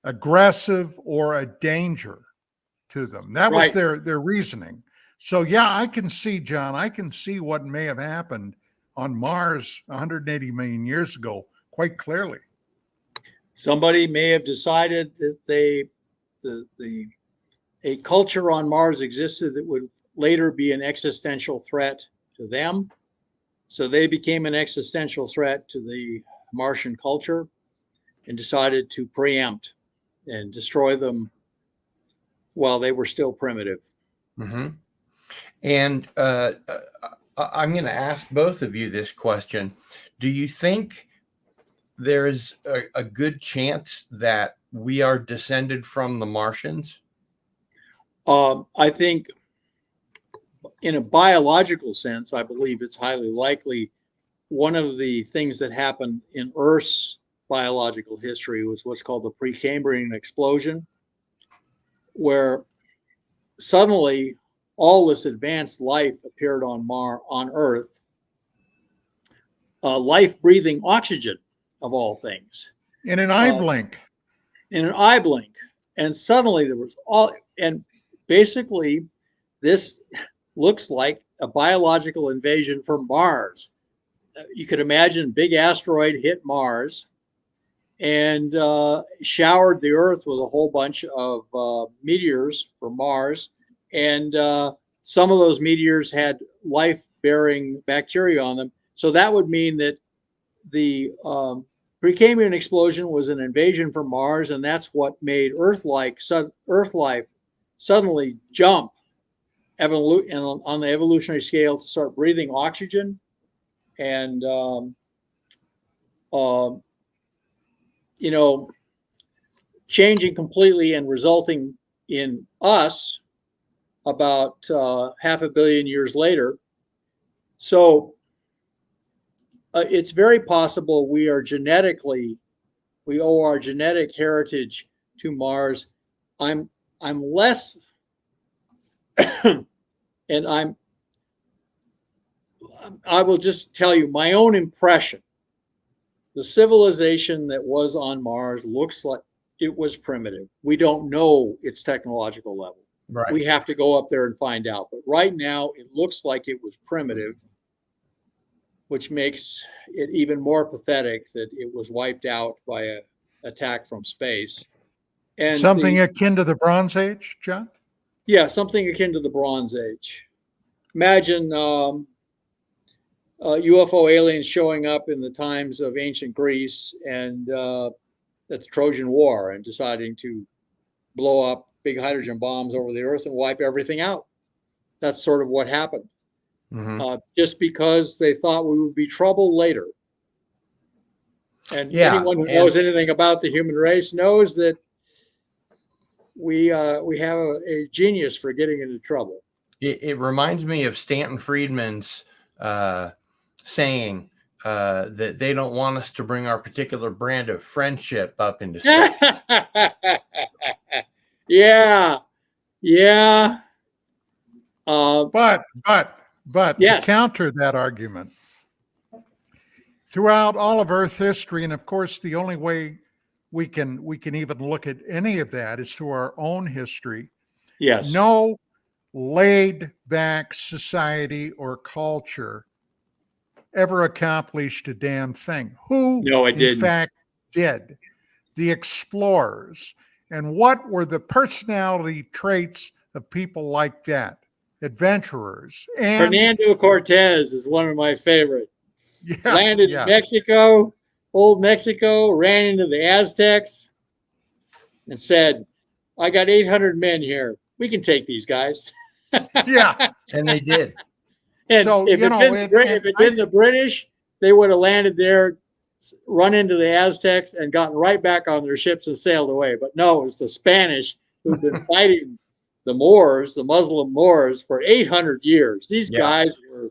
aggressive or a danger to them. That was Right. their reasoning. So yeah, I can see, John, I can see what may have happened on Mars 180 million years ago quite clearly. Somebody may have decided that a culture on Mars existed that would later be an existential threat to them, So they became an existential threat to the Martian culture and decided to preempt and destroy them while they were still primitive. Mm-hmm. And I'm going to ask both of you this question. Do you think there's a good chance that we are descended from the Martians? I think in a biological sense, I believe it's highly likely. One of the things that happened in Earth's biological history was what's called the Precambrian explosion, where suddenly all this advanced life appeared on Earth, life breathing oxygen of all things. In an eye blink. In an eye blink. And suddenly there was and basically this looks like a biological invasion from Mars. You could imagine a big asteroid hit Mars and showered the Earth with a whole bunch of meteors from Mars. And some of those meteors had life-bearing bacteria on them. So that would mean that the Precambrian explosion was an invasion from Mars, and that's what made Earth life suddenly jump on the evolutionary scale to start breathing oxygen and changing completely and resulting in us about 500 million years later. So it's very possible we owe our genetic heritage to Mars. I'm less, and I will just tell you my own impression. The civilization that was on Mars looks like it was primitive. We don't know its technological level. Right. We have to go up there and find out. But right now, it looks like it was primitive, which makes it even more pathetic that it was wiped out by an attack from space. And something akin to the Bronze Age, John? Yeah, something akin to the Bronze Age. Imagine UFO aliens showing up in the times of ancient Greece and at the Trojan War and deciding to blow up big hydrogen bombs over the Earth and wipe everything out. That's sort of what happened. Mm-hmm. Just because they thought we would be trouble later. And anyone who knows anything about the human race knows that we have a genius for getting into trouble. It reminds me of Stanton Friedman's saying that they don't want us to bring our particular brand of friendship up into space. Yeah. But yes. To counter that argument, throughout all of Earth history, and of course, the only way we can even look at any of that is through our own history. Yes. No laid back society or culture ever accomplished a damn thing. Who, in fact, did? The explorers. And what were the personality traits of people like that? Adventurers. And Fernando Cortez is one of my favorite. Yeah, Landed in Mexico, old Mexico, ran into the Aztecs and said, I got 800 men here. We can take these guys. Yeah. And they did. And so, if it had been the British, they would have landed there, run into the Aztecs, and gotten right back on their ships and sailed away. But no, it was the Spanish who'd been fighting the Moors, the Muslim Moors, for 800 years. These guys were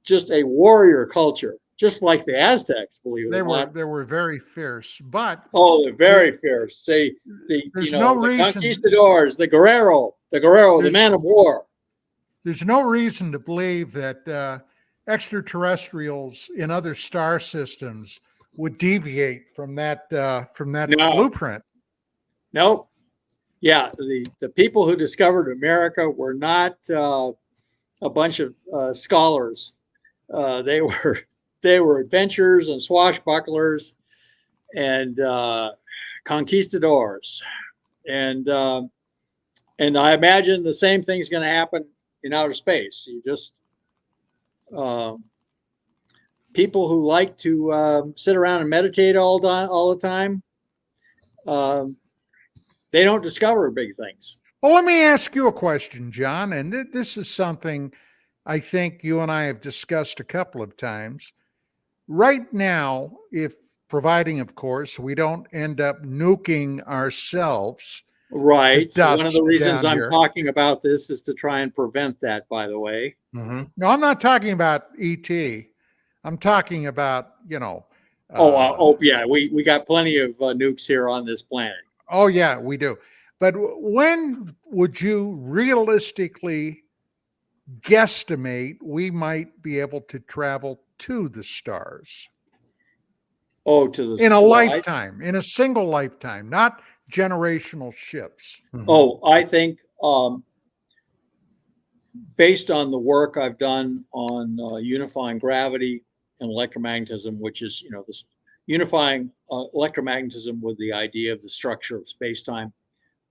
just a warrior culture, just like the Aztecs, believe it or not. They were very fierce, but they're very fierce. The conquistadors, the guerrero, the man of war. There's no reason to believe that extraterrestrials in other star systems would deviate from that blueprint. Nope. Yeah, the people who discovered America were not a bunch of scholars. They were adventurers and swashbucklers and conquistadors, and I imagine the same thing's going to happen in outer space. You just people who like to sit around and meditate all the time, they don't discover big things. Well, let me ask you a question, John. And this is something I think you and I have discussed a couple of times. Right now, if providing, of course, we don't end up nuking ourselves. Right. Dust One of the reasons down I'm here. talking about this is to try and prevent that, by the way. Mhm. No, I'm not talking about ET. I'm talking about, Yeah, we got plenty of nukes here on this planet. Oh, yeah, we do. But when would you realistically guesstimate we might be able to travel to the stars? Oh, to the In a side? lifetime, in a single lifetime, not generational shifts. Mhm. Oh, I think based on the work I've done on unifying gravity and electromagnetism, which is, this unifying electromagnetism with the idea of the structure of space-time,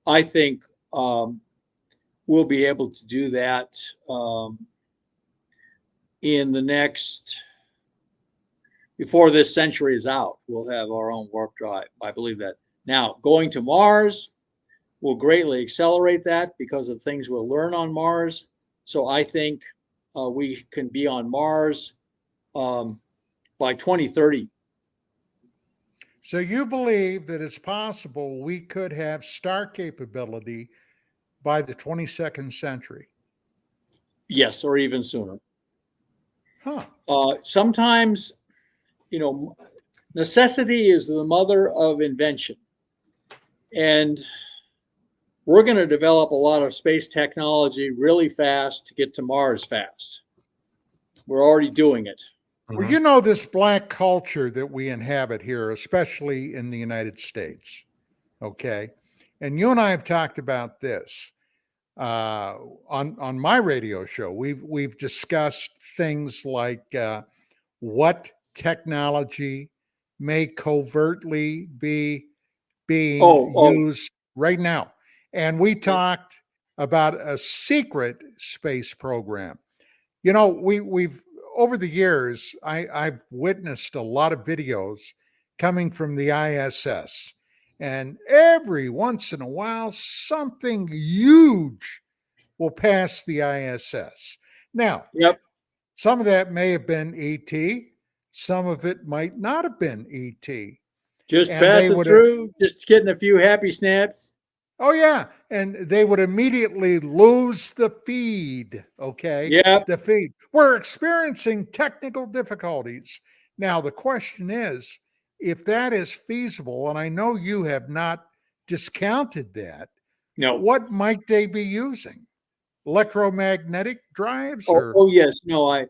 I think we'll be able to do that in the next, before this century is out. We'll have our own warp drive. I believe that. Now, going to Mars will greatly accelerate that because of things we'll learn on Mars. So I think we can be on Mars by 2030. So you believe that it's possible we could have star capability by the 22nd century? Yes, or even sooner. Huh. Sometimes, necessity is the mother of invention. And we're going to develop a lot of space technology really fast to get to Mars fast. We're already doing it. Well, you know, this black culture that we inhabit here, especially in the United States, okay? And you and I have talked about this on my radio show. We've discussed things like what technology may covertly be being used right now. And we talked about a secret space program. You know, we've over the years, I've witnessed a lot of videos coming from the ISS, and every once in a while, something huge will pass the ISS. Now, some of that may have been ET, some of it might not have been ET. Just passing through, just getting a few happy snaps. Oh, yeah. And they would immediately lose the feed. Okay. Yeah. The feed. We're experiencing technical difficulties. Now, the question is, if that is feasible, and I know you have not discounted that, no, what might they be using? Electromagnetic drives? Yes. No,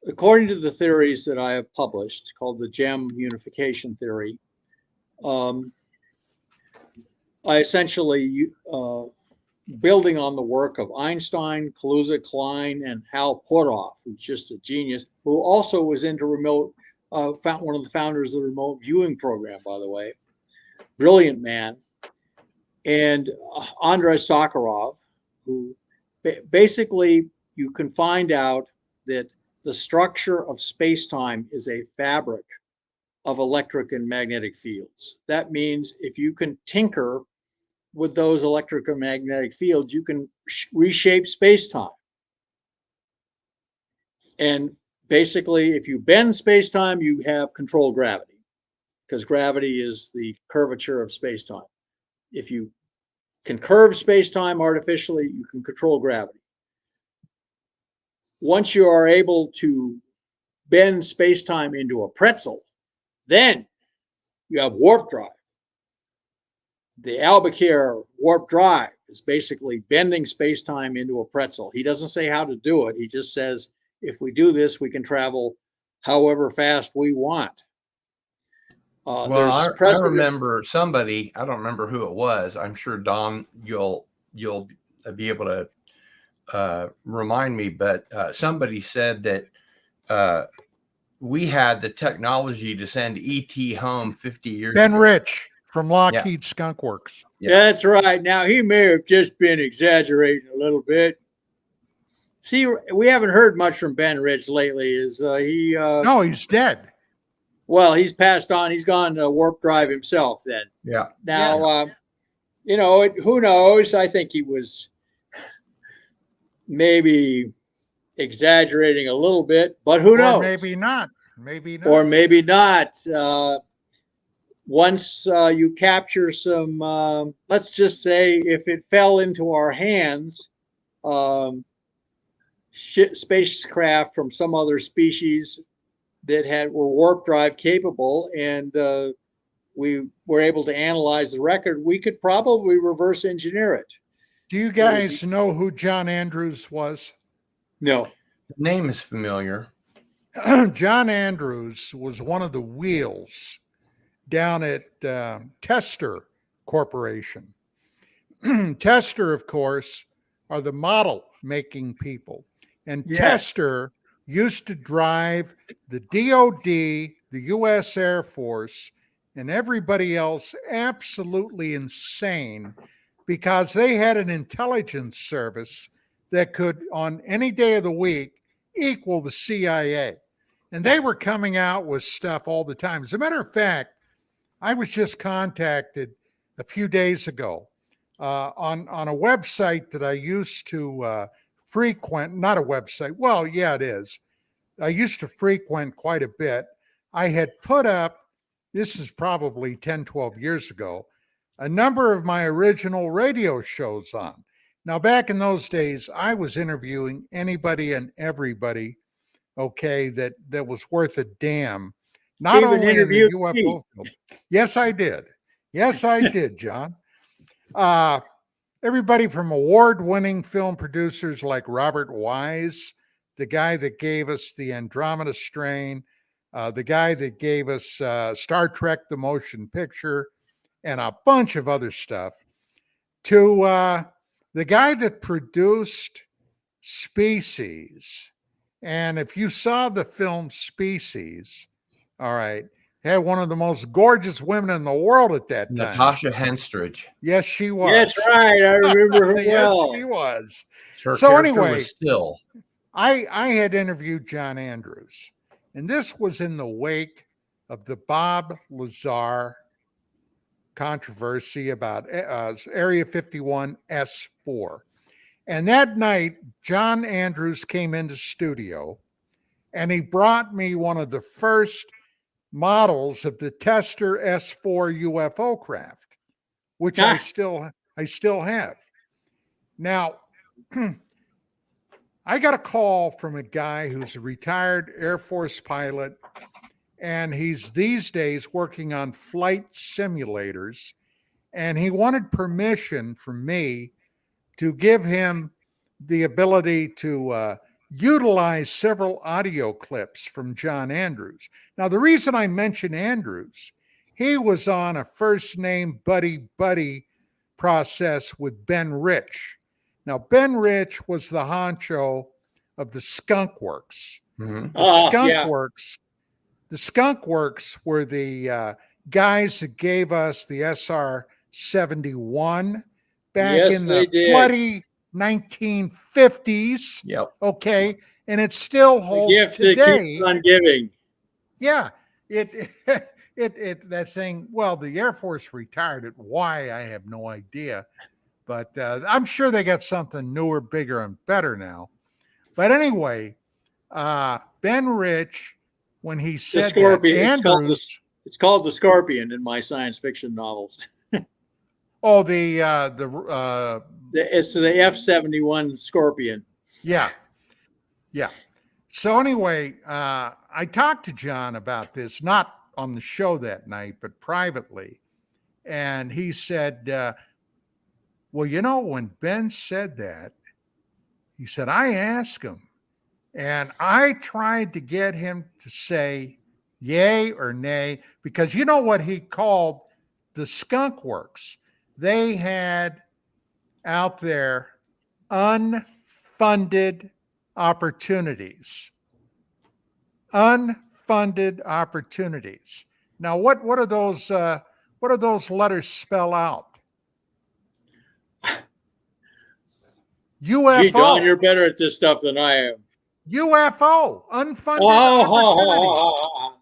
according to the theories that I have published, called the GEM unification theory, I essentially, building on the work of Einstein, Kaluza, Klein, and Hal Puthoff, who's just a genius, who also was into remote, one of the founders of the remote viewing program, by the way, brilliant man, and Andrei Sakharov, who basically you can find out that the structure of space-time is a fabric of electric and magnetic fields. That means if you can tinker with those electric and magnetic fields, you can reshape space-time. And basically, if you bend space-time, you have controlled gravity, because gravity is the curvature of space-time. If you can curve space-time artificially, you can control gravity. Once you are able to bend space-time into a pretzel, then you have warp drive. The Albuquerque warp drive is basically bending space-time into a pretzel. He doesn't say how to do it. He just says, if we do this, we can travel however fast we want. Well, I remember somebody, I don't remember who it was. I'm sure, Don, you'll be able to remind me, but somebody said that we had the technology to send ET home 50 years ago. Ben Rich from Lockheed Skunk Works. Yeah. That's right. Now, he may have just been exaggerating a little bit. See, we haven't heard much from Ben Rich lately. Is he? No, he's dead. Well, he's passed on. He's gone to warp drive himself. Then Yeah. now, who knows? I think he was maybe exaggerating a little bit, but who knows? Or maybe not. Maybe not. Or maybe not. Once you capture some, let's just say, if it fell into our hands, spacecraft from some other species that were warp drive capable, and we were able to analyze the record, we could probably reverse engineer it. Do you guys know who John Andrews was? No. The name is familiar. John Andrews was one of the wheels down at Tester Corporation. Tester, of course, are the model making people. And Yes. Tester used to drive the DOD, the U.S. Air Force, and everybody else absolutely insane because they had an intelligence service that could, on any day of the week, equal the CIA. And they were coming out with stuff all the time. As a matter of fact, I was just contacted a few days ago on a website that I used to frequent, not a website. Well, yeah, it is. I used to frequent quite a bit. I had put up, this is probably 10, 12 years ago, a number of my original radio shows on. Now, back in those days, I was interviewing anybody and everybody, okay, that was worth a damn. Not Even only in the interviewed UFO me. field. Yes, I did. Yes, I did, John. Everybody from award-winning film producers like Robert Wise, the guy that gave us the Andromeda Strain, the guy that gave us Star Trek: The Motion Picture, and a bunch of other stuff, to the guy that produced Species. And if you saw the film Species, all right, had one of the most gorgeous women in the world at that time. Natasha Henstridge. Yes, she was. That's right. I remember her well. Yes, she was. Her So character anyway, was Still. I had interviewed John Andrews, and this was in the wake of the Bob Lazar controversy about Area 51 S4. And that night, John Andrews came into studio, and he brought me one of the first models of the Tester S4 UFO craft, which I still have. Now, I got a call from a guy who's a retired Air Force pilot, and he's these days working on flight simulators, and he wanted permission from me to give him the ability to utilize several audio clips from John Andrews. Now, the reason I mention Andrews, he was on a first name buddy process with Ben Rich. Now, Ben Rich was the honcho of the Skunk Works. Mhm. The Skunk Works were the guys that gave us the SR-71 back in the bloody 1950s. Yep. Okay. And it still holds gift today. That keeps on giving. Yeah. That thing, well, the Air Force retired it. Why? I have no idea. But I'm sure they got something newer, bigger, and better now. But anyway, Ben Rich, when he said the Scorpion, that, it's called the Scorpion in my science fiction novels. Oh, it's the F-71 Scorpion. Yeah. So anyway, I talked to John about this, not on the show that night, but privately. And he said, well, when Ben said that, he said, I asked him, and I tried to get him to say yay or nay, because you know what he called the Skunk Works? They had out there unfunded opportunities. Unfunded opportunities. Now, what do those letters spell out? Gee, Don, UFO. you're better at this stuff than I am. UFO, unfunded opportunity. Oh,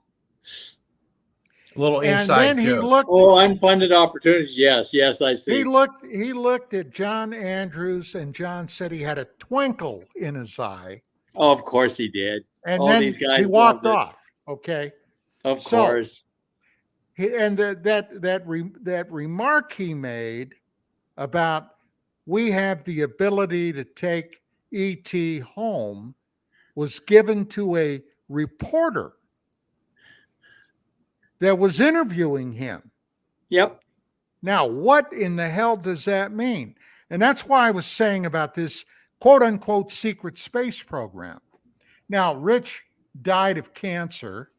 A little And inside then he joke. looked unfunded opportunities. Yes, I see. he looked at John Andrews, and John said he had a twinkle in his eye. Oh, of course he did. And All then these guys he walked loved it. off. Okay. Of So, course. that remark he made about we have the ability to take ET home was given to a reporter that was interviewing him. Yep. Now, what in the hell does that mean? And that's why I was saying about this quote unquote secret space program. Now, Rich died of cancer,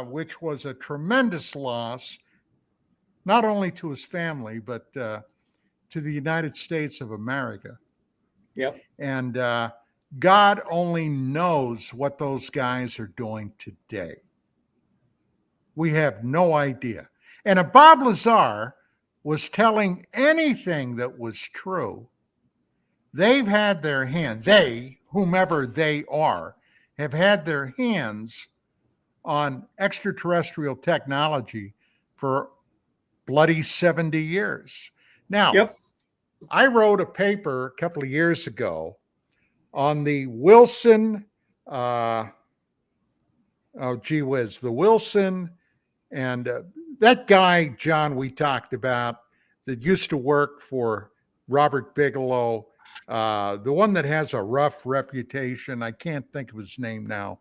which was a tremendous loss, not only to his family, but to the United States of America. Yep. And God only knows what those guys are doing today. We have no idea. And if Bob Lazar was telling anything that was true, they've had their hand, they, whomever they are, have had their hands on extraterrestrial technology for bloody 70 years. Now, Yep. I wrote a paper a couple of years ago on the Wilson, the Wilson and that guy, John, we talked about that used to work for Robert Bigelow, the one that has a rough reputation. I can't think of his name now.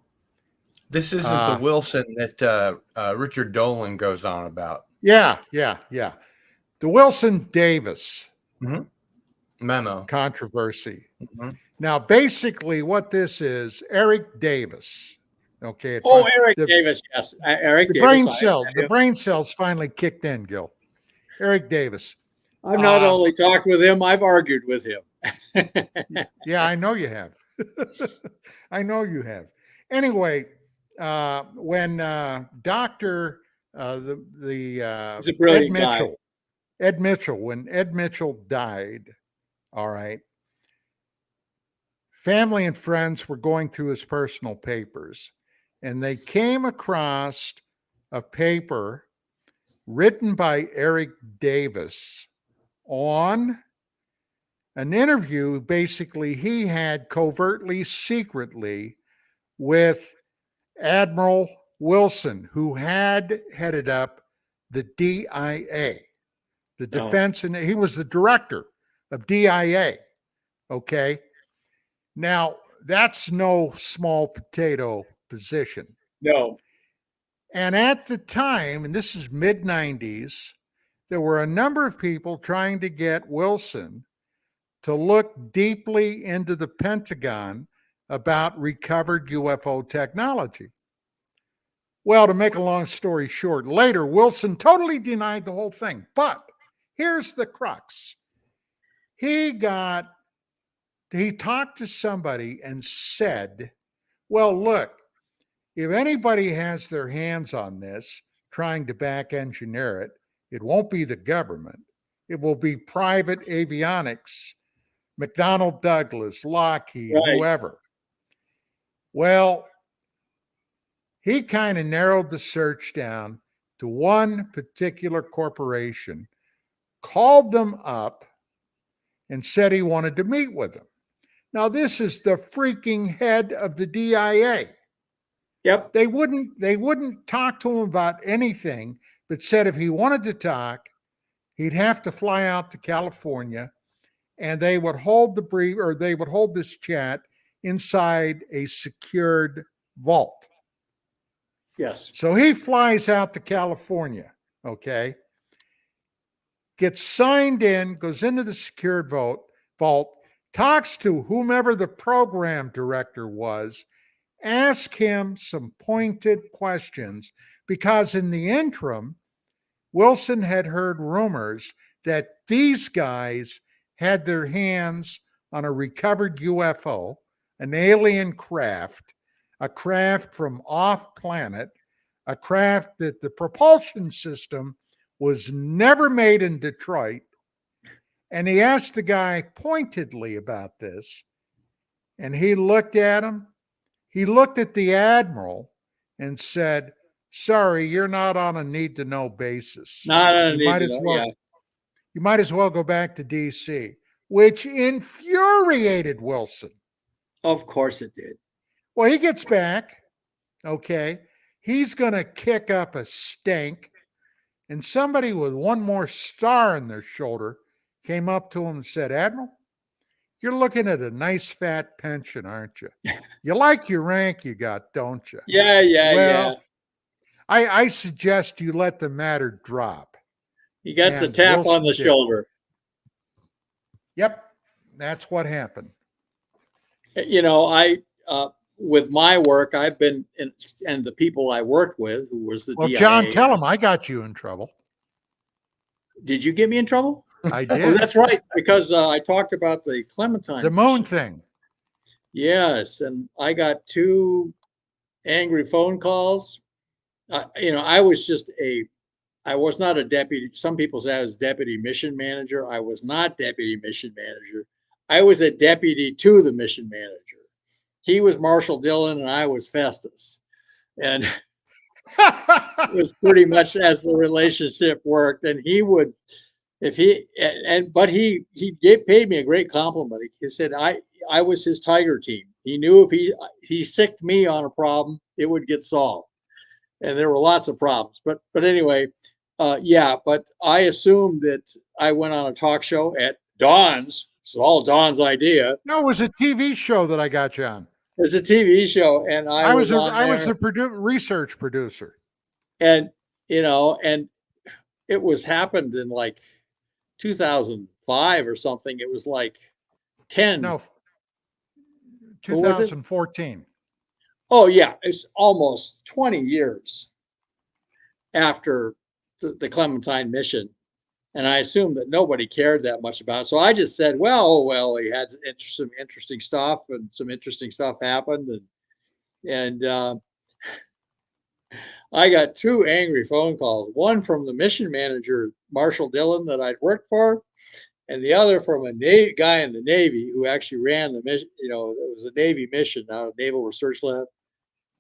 This isn't the Wilson that Richard Dolan goes on about. Yeah. The Wilson Davis memo controversy. Now, basically, what this is, Eric Davis. Okay. Eric Davis. Yes, Eric the Davis. The brain cells finally kicked in, Gil. Eric Davis. I've not only talked with him, I've argued with him. Yeah, I know you have. I know you have. Anyway, when Dr. He's a brilliant guy. Ed Mitchell, when Ed Mitchell died, all right, family and friends were going through his personal papers, and they came across a paper written by Eric Davis on an interview basically he had covertly, secretly with Admiral Wilson, who had headed up the DIA, the defense, and he was the director of DIA. Okay. Now, that's no small potato position. No. And at the time, and this is mid-90s, there were a number of people trying to get Wilson to look deeply into the Pentagon about recovered UFO technology. Well, to make a long story short, later, Wilson totally denied the whole thing. But here's the crux. He talked to somebody and said, well, look, if anybody has their hands on this, trying to back engineer it, it won't be the government. It will be private avionics, McDonnell Douglas, Lockheed, whoever. Well, he kind of narrowed the search down to one particular corporation, called them up, and said he wanted to meet with them. Now, this is the freaking head of the DIA. Yep. They wouldn't talk to him about anything, but said if he wanted to talk, he'd have to fly out to California, and they would hold this chat inside a secured vault. Yes. So he flies out to California, okay, gets signed in, goes into the secured vault, talks to whomever the program director was, ask him some pointed questions, because in the interim, Wilson had heard rumors that these guys had their hands on a recovered UFO, an alien craft, a craft from off planet, a craft that the propulsion system was never made in Detroit, And he asked the guy pointedly about this. And he looked at him. He looked at the admiral and said, "Sorry, you're not on a need to know basis. Not a You need might to as know, well yeah. you might as well go back to DC," which infuriated Wilson. Of course it did. Well, he gets back. Okay. He's going to kick up a stink. And somebody with one more star in their shoulder came up to him and said, "Admiral, you're looking at a nice fat pension, aren't you? You like your rank you got, don't you? Yeah, yeah, yeah. Well, I suggest you let the matter drop." You got the And tap on Wilson the did. shoulder. Yep. That's what happened. You know, with my work, I've been and the people I worked with, who was the Well, DIA. John, tell him I got you in trouble. Did you get me in trouble? I Oh, did. that's right, because I talked about the Clementine. The moon mission. thing. Yes, and I got 2 angry phone calls. You know, I was not a deputy. Some people say I was deputy mission manager. I was not deputy mission manager. I was a deputy to the mission manager. He was Marshal Dillon and I was Festus. And it was pretty much as the relationship worked. And he would, if he, but he paid me a great compliment. He said, I was his tiger team. He knew if he sicked me on a problem, it would get solved. And there were lots of problems. But anyway, yeah, but I assumed that I went on a talk show at Don's. It's all Don's idea. No, it was a TV show that I got you on. It was a TV show, and I was on I was there. the research producer. And you know, and it was happened in like 2005 or something. It was like 10. No, was it? 2014. Oh yeah, it's almost 20 years after the Clementine mission. And I assumed that nobody cared that much about it. So I just said, well, he had some interesting stuff, and some interesting stuff happened. And I got 2 angry phone calls, one from the mission manager, Marshal Dillon, that I'd worked for, and the other from a guy in the Navy who actually ran the mission. You know, it was a Navy mission out of Naval Research Lab.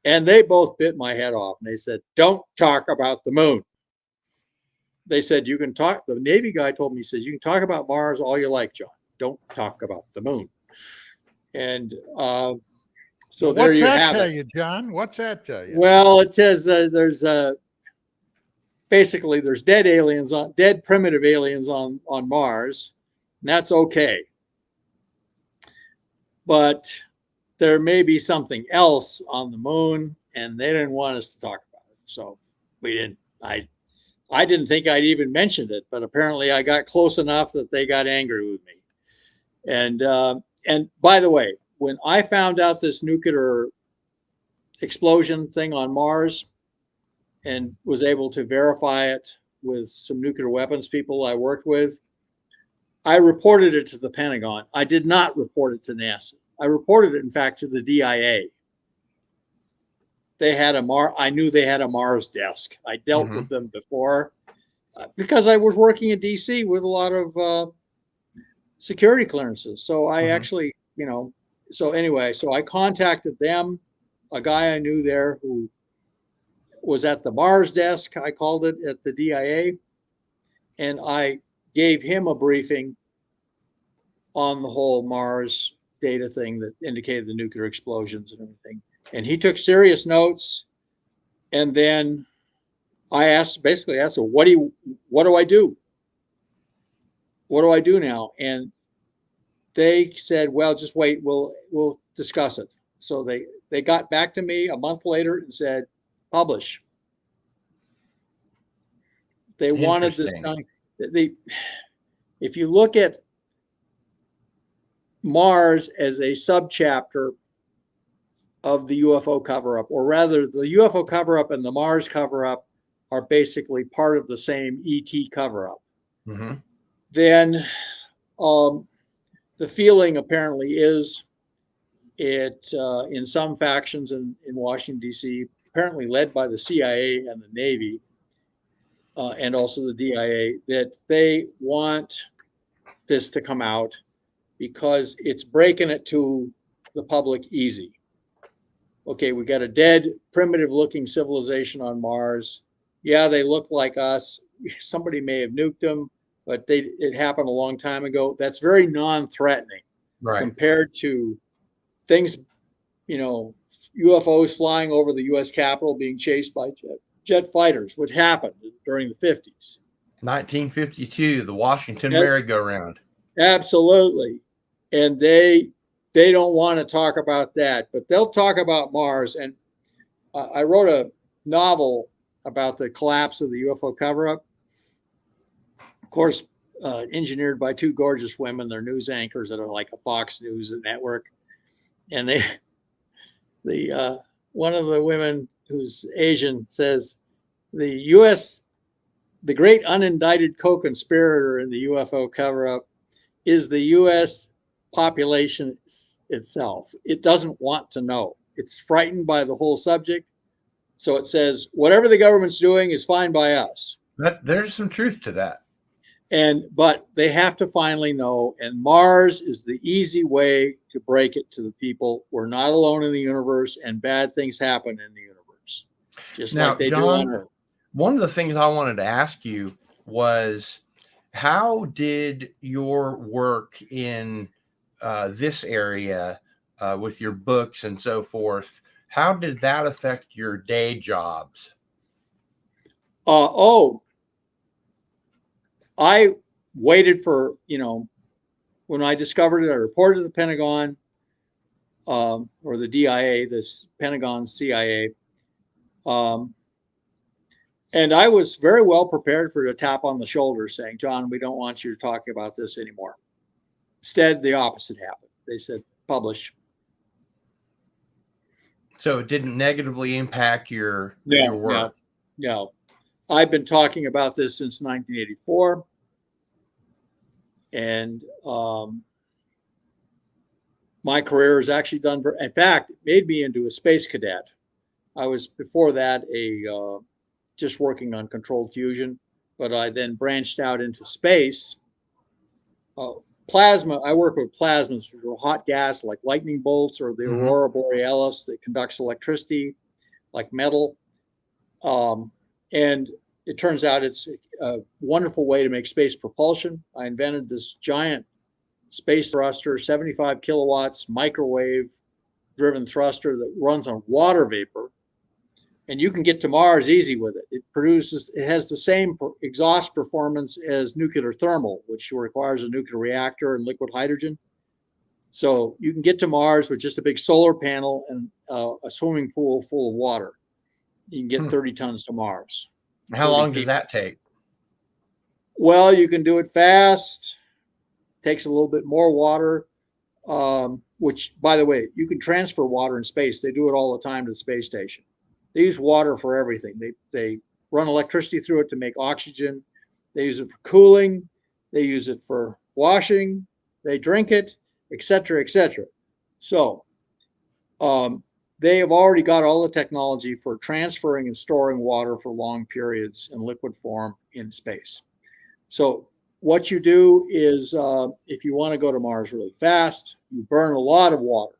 And they both bit my head off. And they said, "Don't talk about the moon." They said, "You can talk." The Navy guy told me, he says, "You can talk about Mars all you like, John. Don't talk about the moon." And so there What's you that have tell it. you, John? What's that tell you? Well, it says there's basically there's dead primitive aliens on Mars. And that's okay. But there may be something else on the moon, and they didn't want us to talk about it. So we didn't. I didn't think I'd even mentioned it, but apparently I got close enough that they got angry with me. And by the way, when I found out this nuclear explosion thing on Mars and was able to verify it with some nuclear weapons people I worked with, I reported it to the Pentagon. I did not report it to NASA. I reported it, in fact, to the DIA. I knew they had a Mars desk. I dealt with them before because I was working in DC with a lot of security clearances. So I actually, you know, so anyway, so I contacted them, a guy I knew there who was at the Mars desk, I called it, at the DIA, and I gave him a briefing on the whole Mars data thing that indicated the nuclear explosions and everything. And he took serious notes. And then I basically asked him, what do I do? What do I do now? And they said, well, just wait, we'll discuss it. So they got back to me a month later and said, publish. They wanted this done. If you look at Mars as a subchapter of the UFO cover-up, or rather the UFO cover-up and the Mars cover-up are basically part of the same ET cover-up. Then the feeling apparently is in some factions in Washington, D.C., apparently led by the CIA and the Navy, and also the DIA, that they want this to come out because it's breaking it to the public easy. Okay, we got a dead, primitive-looking civilization on Mars. Yeah, they look like us. Somebody may have nuked them, but it happened a long time ago. That's very non-threatening compared to things, UFOs flying over the U.S. Capitol being chased by jet fighters, which happened during the 50s. 1952, the Washington merry-go-round. Absolutely. And they don't want to talk about that, but they'll talk about Mars. And I wrote a novel about the collapse of the UFO cover-up. Of course, engineered by two gorgeous women. They're news anchors that are like a Fox News network. And one of the women who's Asian says, the great unindicted co-conspirator in the UFO cover-up is the U.S. population itself. It doesn't want to know. It's frightened by the whole subject. So it says, whatever the government's doing is fine by us. There's some truth to that. But they have to finally know, and Mars is the easy way to break it to the people. We're not alone in the universe, and bad things happen in the universe, just like they do on Earth. One of the things I wanted to ask you was, how did your work in this area with your books and so forth, how did that affect your day jobs? I waited for, when I discovered it, I reported to the Pentagon or the DIA, this Pentagon CIA. And I was very well prepared for a tap on the shoulder saying, John, we don't want you to talk about this anymore. Instead, the opposite happened. They said, publish. So it didn't negatively impact your work? No. I've been talking about this since 1984. And my career has actually done, in fact, it made me into a space cadet. I was, before that, just working on controlled fusion, but I then branched out into space. Plasma, I work with plasmas, which are hot gas like lightning bolts, or the aurora borealis that conducts electricity like metal. And it turns out it's a wonderful way to make space propulsion. I invented this giant space thruster, 75 kilowatts, microwave driven thruster that runs on water vapor. And you can get to Mars easy with it. It has the same exhaust performance as nuclear thermal, which requires a nuclear reactor and liquid hydrogen. So you can get to Mars with just a big solar panel and a swimming pool full of water. You can get 30 tons to Mars. How long does that take? Well, you can do it fast. Takes a little bit more water, which, by the way, you can transfer water in space. They do it all the time to the space station. They use water for everything. They run electricity through it to make oxygen. They use it for cooling. They use it for washing. They drink it, et cetera, et cetera. So they have already got all the technology for transferring and storing water for long periods in liquid form in space. So what you do is, if you want to go to Mars really fast, you burn a lot of water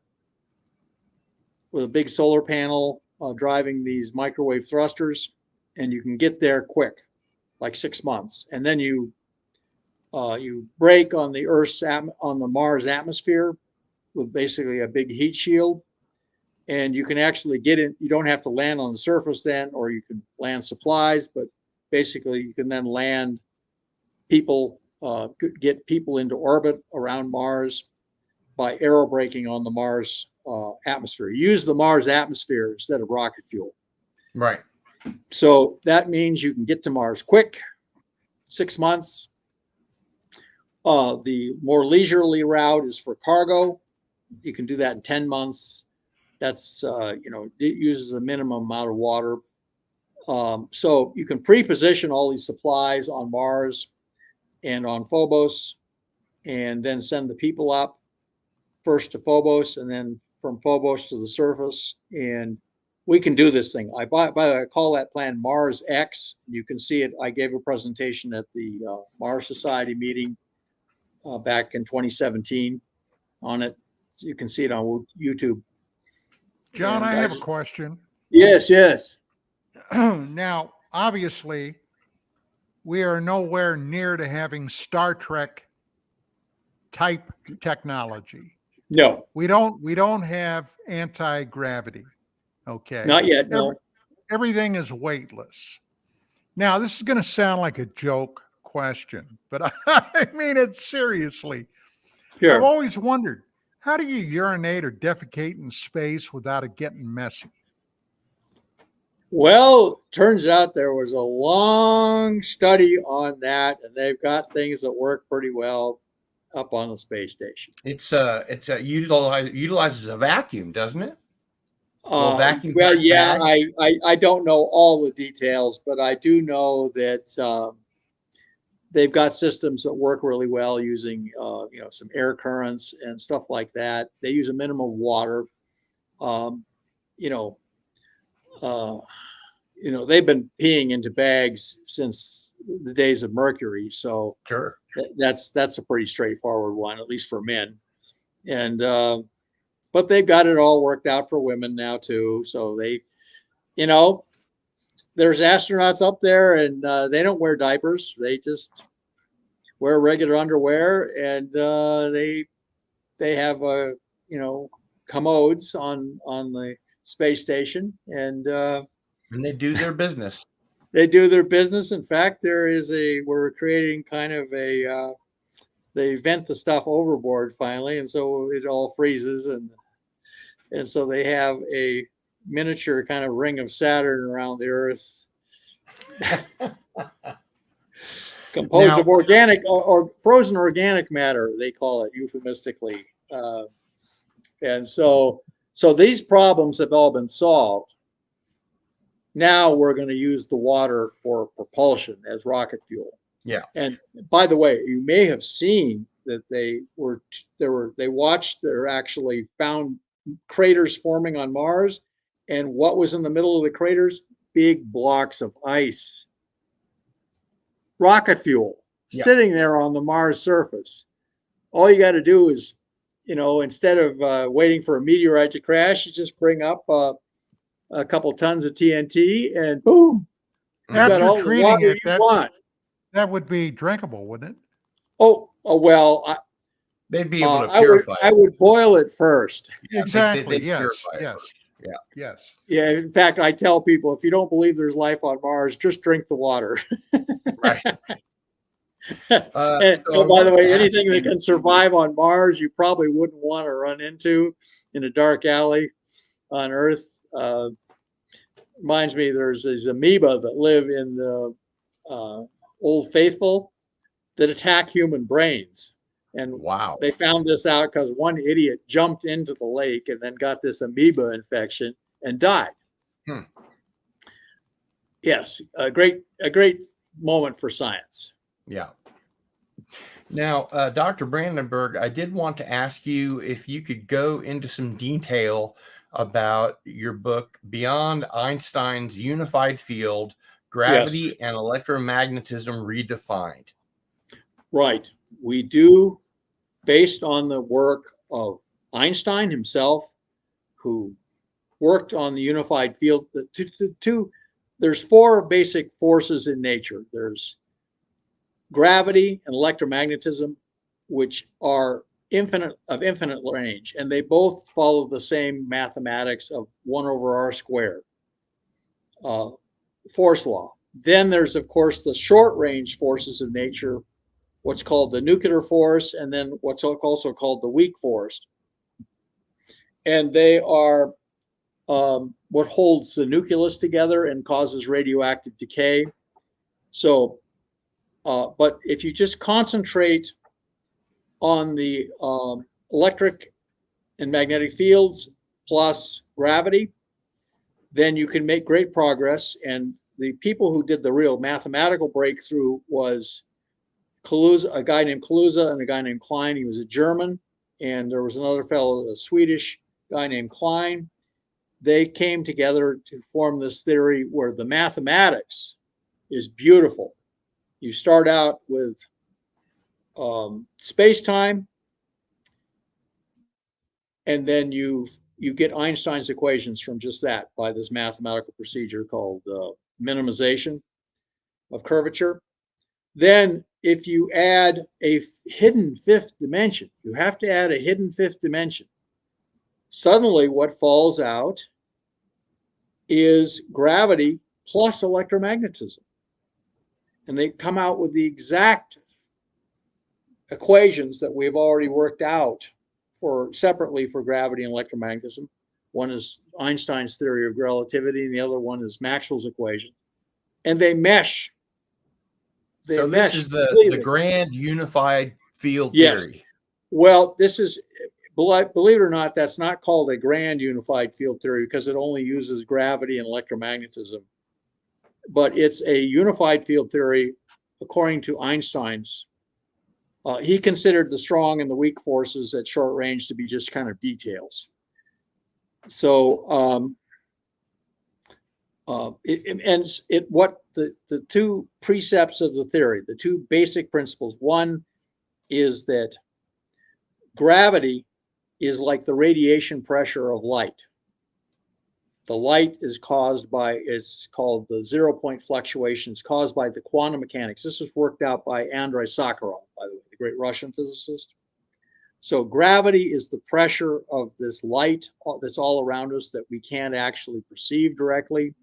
with a big solar panel driving these microwave thrusters, and you can get there quick, like 6 months. And then you brake on the Mars atmosphere with basically a big heat shield, and you can actually get in. You don't have to land on the surface then, or you can land supplies, but basically you can then land people, get people into orbit around Mars by aerobraking on the Mars atmosphere. Use the Mars atmosphere instead of rocket fuel. Right. So that means you can get to Mars quick, 6 months. The more leisurely route is for cargo. You can do that in 10 months. That's, it uses a minimum amount of water. So you can pre-position all these supplies on Mars and on Phobos, and then send the people up first to Phobos, and then from Phobos to the surface. And we can do this thing. By the way, I call that plan Mars X. You can see it. I gave a presentation at the Mars Society meeting back in 2017 on it. You can see it on YouTube. John, And I have a question. Yes, yes. Now, obviously, we are nowhere near to having Star Trek type technology. No, We don't have anti-gravity. Okay. not yet. No. Everything is weightless. Now, this is going to sound like a joke question, but I mean it seriously. Sure. I've always wondered, how do you urinate or defecate in space without it getting messy? Well, turns out there was a long study on that, and they've got things that work pretty well up on the space station. Utilizes a vacuum, doesn't it? Well, vacuum Well, yeah, bag. I don't know all the details, but I do know that they've got systems that work really well using some air currents and stuff like that. They use a minimum of water. You know, they've been peeing into bags since the days of Mercury, so Sure. that's a pretty straightforward one, at least for men. And but they've got it all worked out for women now too. So there's astronauts up there, and they don't wear diapers. They just wear regular underwear, and they have commodes on the space station, and they do their business. They do their business. In fact, we're creating kind of they vent the stuff overboard finally, and so it all freezes, and so they have a miniature kind of ring of Saturn around the Earth, composed of organic or frozen organic matter, they call it euphemistically. And so these problems have all been solved. Now we're going to use the water for propulsion as rocket fuel. Yeah. And by the way, you may have seen that they actually found craters forming on Mars, and what was in the middle of the craters? Big blocks of ice. Rocket fuel sitting there on the Mars surface. All you got to do is, instead of waiting for a meteorite to crash, you just bring up a couple tons of TNT, and boom, you got all the water you want. That would be drinkable, wouldn't it? Oh well, they'd be able to purify I would boil it first. Exactly. Yes. Yeah. In fact, I tell people, if you don't believe there's life on Mars, just drink the water. Right. By the way, anything that can survive on Mars, you probably wouldn't want to run into in a dark alley on Earth. Reminds me, there's these amoeba that live in the Old Faithful that attack human brains. And wow, they found this out because one idiot jumped into the lake and then got this amoeba infection and died. Yes, a great moment for science. Yeah. Now, Dr. Brandenburg, I did want to ask you if you could go into some detail about your book, Beyond Einstein's Unified Field, Gravity and Electromagnetism Redefined. Right. We do, based on the work of Einstein himself, who worked on the unified field. There's four basic forces in nature. There's gravity and electromagnetism, which are infinite range, and they both follow the same mathematics of 1/r², force law. Then there's, of course, the short range forces of nature, what's called the nuclear force, and then what's also called the weak force. And they are what holds the nucleus together and causes radioactive decay. So, but if you just concentrate on the electric and magnetic fields plus gravity, then you can make great progress. And the people who did the real mathematical breakthrough was a guy named Kaluza and a guy named Klein. He was a German, and there was another fellow, a Swedish guy named Klein. They came together to form this theory where the mathematics is beautiful. You start out with space-time, and then you get Einstein's equations from just that by this mathematical procedure called minimization of curvature. Then if you add a hidden fifth dimension, you have to add a hidden fifth dimension. Suddenly what falls out is gravity plus electromagnetism. And they come out with the exact equations that we've already worked out separately for gravity and electromagnetism. One is Einstein's theory of relativity, and the other one is Maxwell's equation. And they mesh. So this is the grand unified field theory. Well, this is, believe it or not, that's not called a grand unified field theory because it only uses gravity and electromagnetism. But it's a unified field theory according to Einstein's. He considered the strong and the weak forces at short range to be just kind of details. So what the two precepts of the theory, the two basic principles. One is that gravity is like the radiation pressure of light. The light is caused by, it's called the 0-point fluctuations caused by the quantum mechanics. This was worked out by Andrei Sakharov, by the way, the great Russian physicist. So gravity is the pressure of this light that's all around us that we can't actually perceive directly.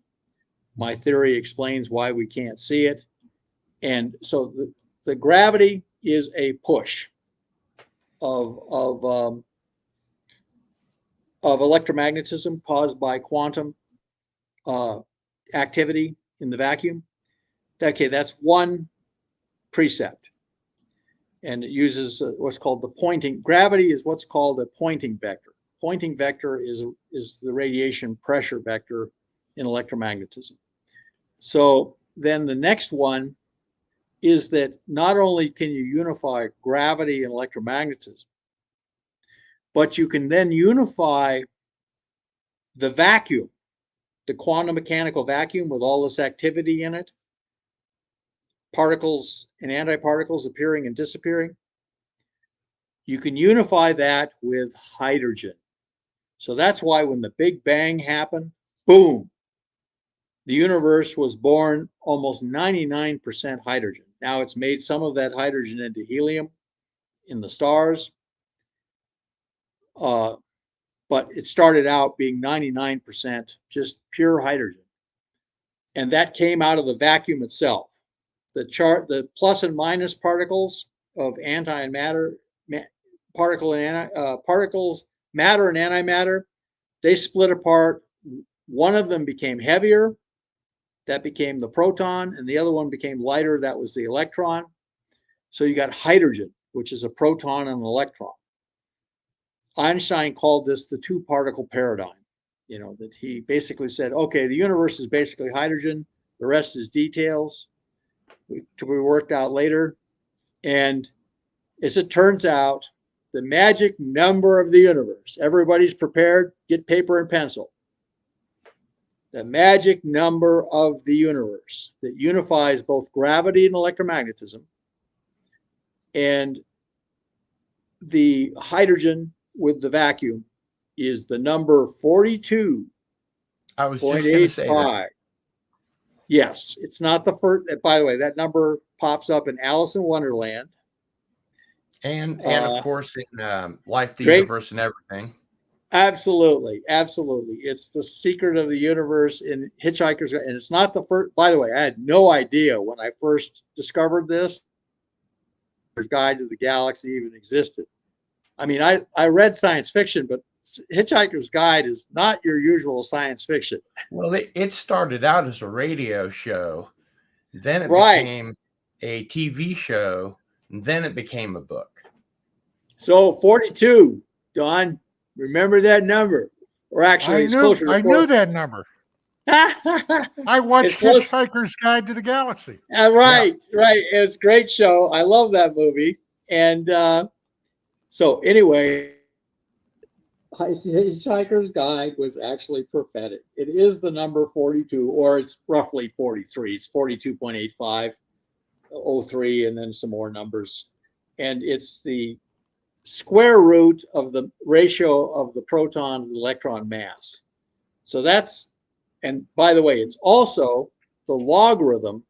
My theory explains why we can't see it. And so the gravity is a push of electromagnetism caused by quantum activity in the vacuum. Okay, that's one precept. And it uses what's called the pointing. Gravity is what's called a pointing vector. Pointing vector is the radiation pressure vector in electromagnetism. So then the next one is that not only can you unify gravity and electromagnetism, but you can then unify the vacuum, the quantum mechanical vacuum with all this activity in it, particles and antiparticles appearing and disappearing. You can unify that with hydrogen. So that's why when the Big Bang happened, boom, the universe was born almost 99% hydrogen. Now it's made some of that hydrogen into helium in the stars. But it started out being 99% just pure hydrogen. And that came out of the vacuum itself. The plus and minus particles of anti and matter, particles, matter and antimatter, they split apart. One of them became heavier, that became the proton, and the other one became lighter, that was the electron. So you got hydrogen, which is a proton and an electron. Einstein called this the two-particle paradigm, that he basically said, okay, the universe is basically hydrogen, the rest is details to be worked out later. And as it turns out, the magic number of the universe, everybody's prepared, get paper and pencil. The magic number of the universe that unifies both gravity and electromagnetism and the hydrogen with the vacuum is the number 42. I was just going to say that. Yes, it's not the first. By the way, that number pops up in Alice in Wonderland. And of course in Life, the Universe, and Everything. Absolutely, absolutely. It's the secret of the universe in Hitchhiker's Guide, and it's not the first. By the way, I had no idea when I first discovered this Guide to the Galaxy even existed. I mean, I read science fiction, but Hitchhiker's Guide is not your usual science fiction. Well, it started out as a radio show, then it became a TV show, and then it became a book. So 42, Don, remember that number? Or actually, I knew that number. I watched Hitchhiker's Guide to the Galaxy. Right. It's a great show. I love that movie. And so anyway, Hitchhiker's Guide was actually prophetic. It is the number 42, or it's roughly 43. It's 42.85, 03, and then some more numbers. and it's the square root of the ratio of the proton to the electron mass. So that's, and by the way, it's also the logarithm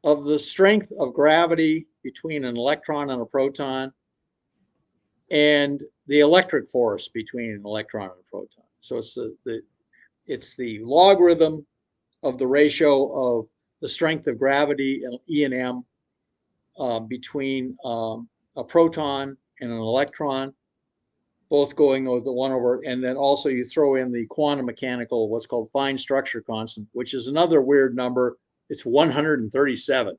of the strength of gravity between an electron and a proton and the electric force between an electron and a proton. So it's the logarithm of the ratio of the strength of gravity and E and M between a proton and an electron, both going over the 1 over, and then also you throw in the quantum mechanical, what's called fine structure constant, which is another weird number. It's 137.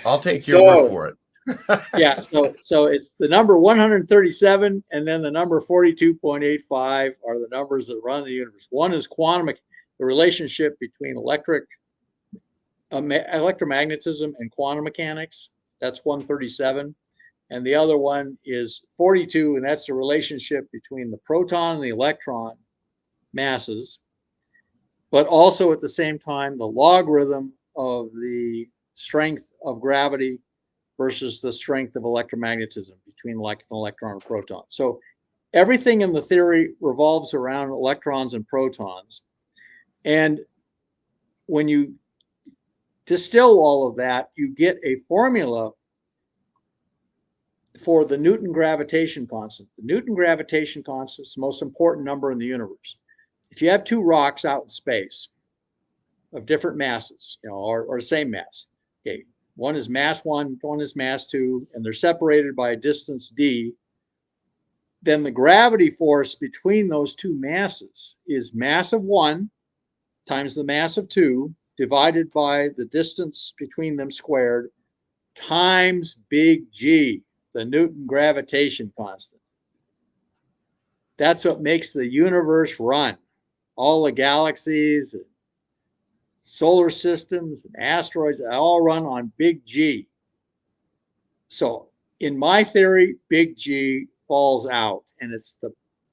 I'll take your word for it. Yeah, so it's the number 137, and then the number 42.85 are the numbers that run the universe. One is quantum, the relationship between electromagnetism and quantum mechanics. That's 137. And the other one is 42, and that's the relationship between the proton and the electron masses, but also at the same time, the logarithm of the strength of gravity versus the strength of electromagnetism between like an electron and proton. So everything in the theory revolves around electrons and protons. And when you distill all of that, you get a formula for the Newton gravitation constant. The Newton gravitation constant is the most important number in the universe. If you have two rocks out in space of different masses, or same mass, okay, one is mass 1, one is mass 2, and they're separated by a distance d, then the gravity force between those two masses is mass of 1 times the mass of 2 divided by the distance between them squared times big G, the Newton gravitation constant. That's what makes the universe run. All the galaxies and solar systems and asteroids, they all run on big G. So in my theory, big G falls out, and it's